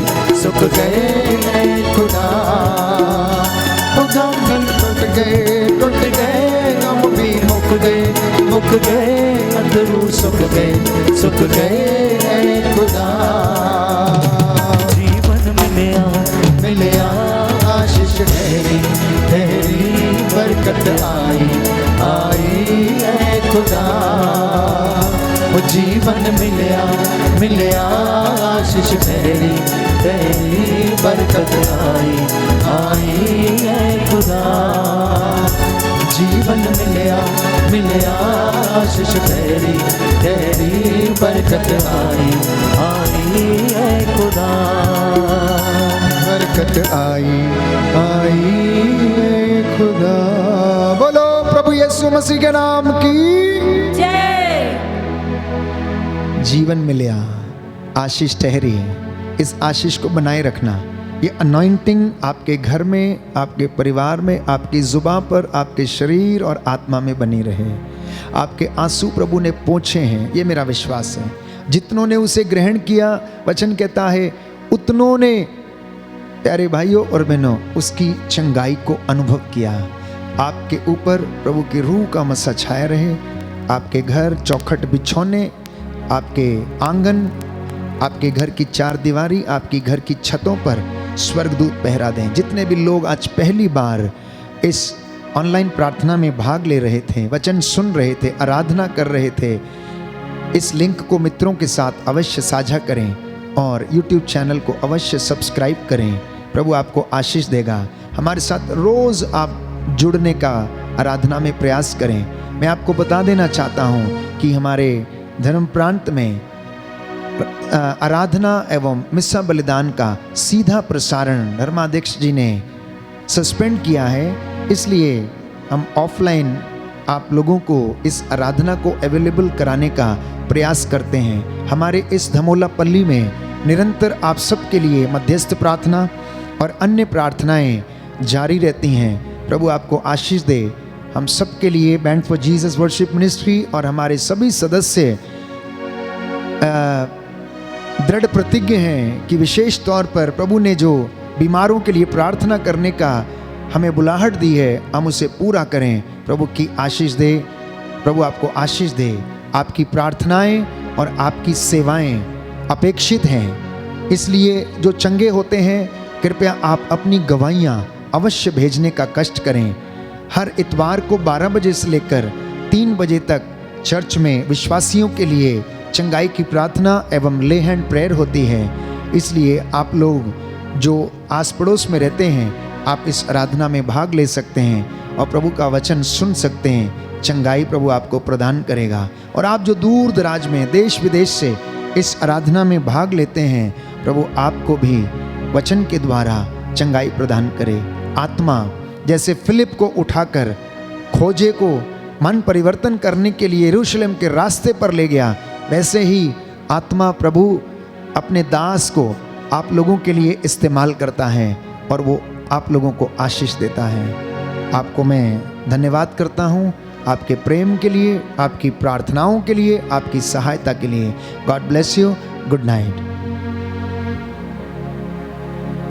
Speaker 2: खुदा। बंधन टूट गए गाँव भी मुक गए अतरू सुख गए खुदा।
Speaker 3: जीवन
Speaker 2: मिलया आशीष तेरी, तेरी बरकत आई है खुदा। वो जीवन मिलया आशीष तेरी, तेरी बरकत आई है खुदा। जीवन मिलया आशीष तेरी, तेरी बरकत आई है खुदा। बरकत आई है खुदा। बोलो प्रभु यीशु मसीह के नाम की
Speaker 4: जय।
Speaker 1: जीवन मिलया आशीष ठहरी। इस आशीष को बनाए रखना। ये अनॉइंटिंग आपके घर में, आपके परिवार में, आपकी जुबान पर, आपके शरीर और आत्मा में बनी रहे। आपके आंसू प्रभु ने पोंछे हैं, ये मेरा विश्वास है। जितनों ने उसे ग्रहण किया, वचन कहता है उतनों ने, प्यारे भाइयों और बहनों, उसकी चंगाई को अनुभव किया। आपके ऊपर प्रभु की रूह का मसा छाया रहे। आपके घर चौखट बिछौने, आपके आंगन, आपके घर की चार दीवारी, आपकी घर की छतों पर स्वर्गदूत पहरा दें। जितने भी लोग आज पहली बार इस ऑनलाइन प्रार्थना में भाग ले रहे थे, वचन सुन रहे थे, आराधना कर रहे थे, इस लिंक को मित्रों के साथ अवश्य साझा करें और YouTube चैनल को अवश्य सब्सक्राइब करें। प्रभु आपको आशीष देगा। हमारे साथ रोज़ आप जुड़ने का आराधना में प्रयास करें। मैं आपको बता देना चाहता हूँ कि हमारे धर्म प्रांत में आराधना एवं मिस्सा बलिदान का सीधा प्रसारण धर्माध्यक्ष जी ने सस्पेंड किया है। इसलिए हम ऑफलाइन आप लोगों को इस आराधना को अवेलेबल कराने का प्रयास करते हैं। हमारे इस धमोला पल्ली में निरंतर आप सबके लिए मध्यस्थ प्रार्थना और अन्य प्रार्थनाएं जारी रहती हैं। प्रभु आपको आशीष दे। हम सब के लिए band for Jesus worship ministry और हमारे सभी सदस्य दृढ़ प्रतिज्ञ हैं कि विशेष तौर पर प्रभु ने जो बीमारों के लिए प्रार्थना करने का हमें बुलाहट दी है, हम उसे पूरा करें। प्रभु की आशीष दे। प्रभु आपको आशीष दे। आपकी प्रार्थनाएं और आपकी सेवाएं अपेक्षित हैं। इसलिए जो चंगे होते हैं, कृपया आप अपनी गवाहियाँ अवश्य भेजने का कष्ट करें। हर इतवार को 12 बजे से लेकर 3 बजे तक चर्च में विश्वासियों के लिए चंगाई की प्रार्थना एवं ले हैंड प्रेयर होती है। इसलिए आप लोग जो आस पड़ोस में रहते हैं, आप इस आराधना में भाग ले सकते हैं और प्रभु का वचन सुन सकते हैं। चंगाई प्रभु आपको प्रदान करेगा। और आप जो दूर दराज में देश विदेश से इस आराधना में भाग लेते हैं, प्रभु आपको भी वचन के द्वारा चंगाई प्रदान करे। आत्मा जैसे फिलिप को उठाकर खोजे को मन परिवर्तन करने के लिए यरूशलेम के रास्ते पर ले गया, वैसे ही आत्मा प्रभु अपने दास को आप लोगों के लिए इस्तेमाल करता है और वो आप लोगों को आशीष देता है। आपको मैं धन्यवाद करता हूँ आपके प्रेम के लिए, आपकी प्रार्थनाओं के लिए, आपकी सहायता के लिए। God bless you. Good night.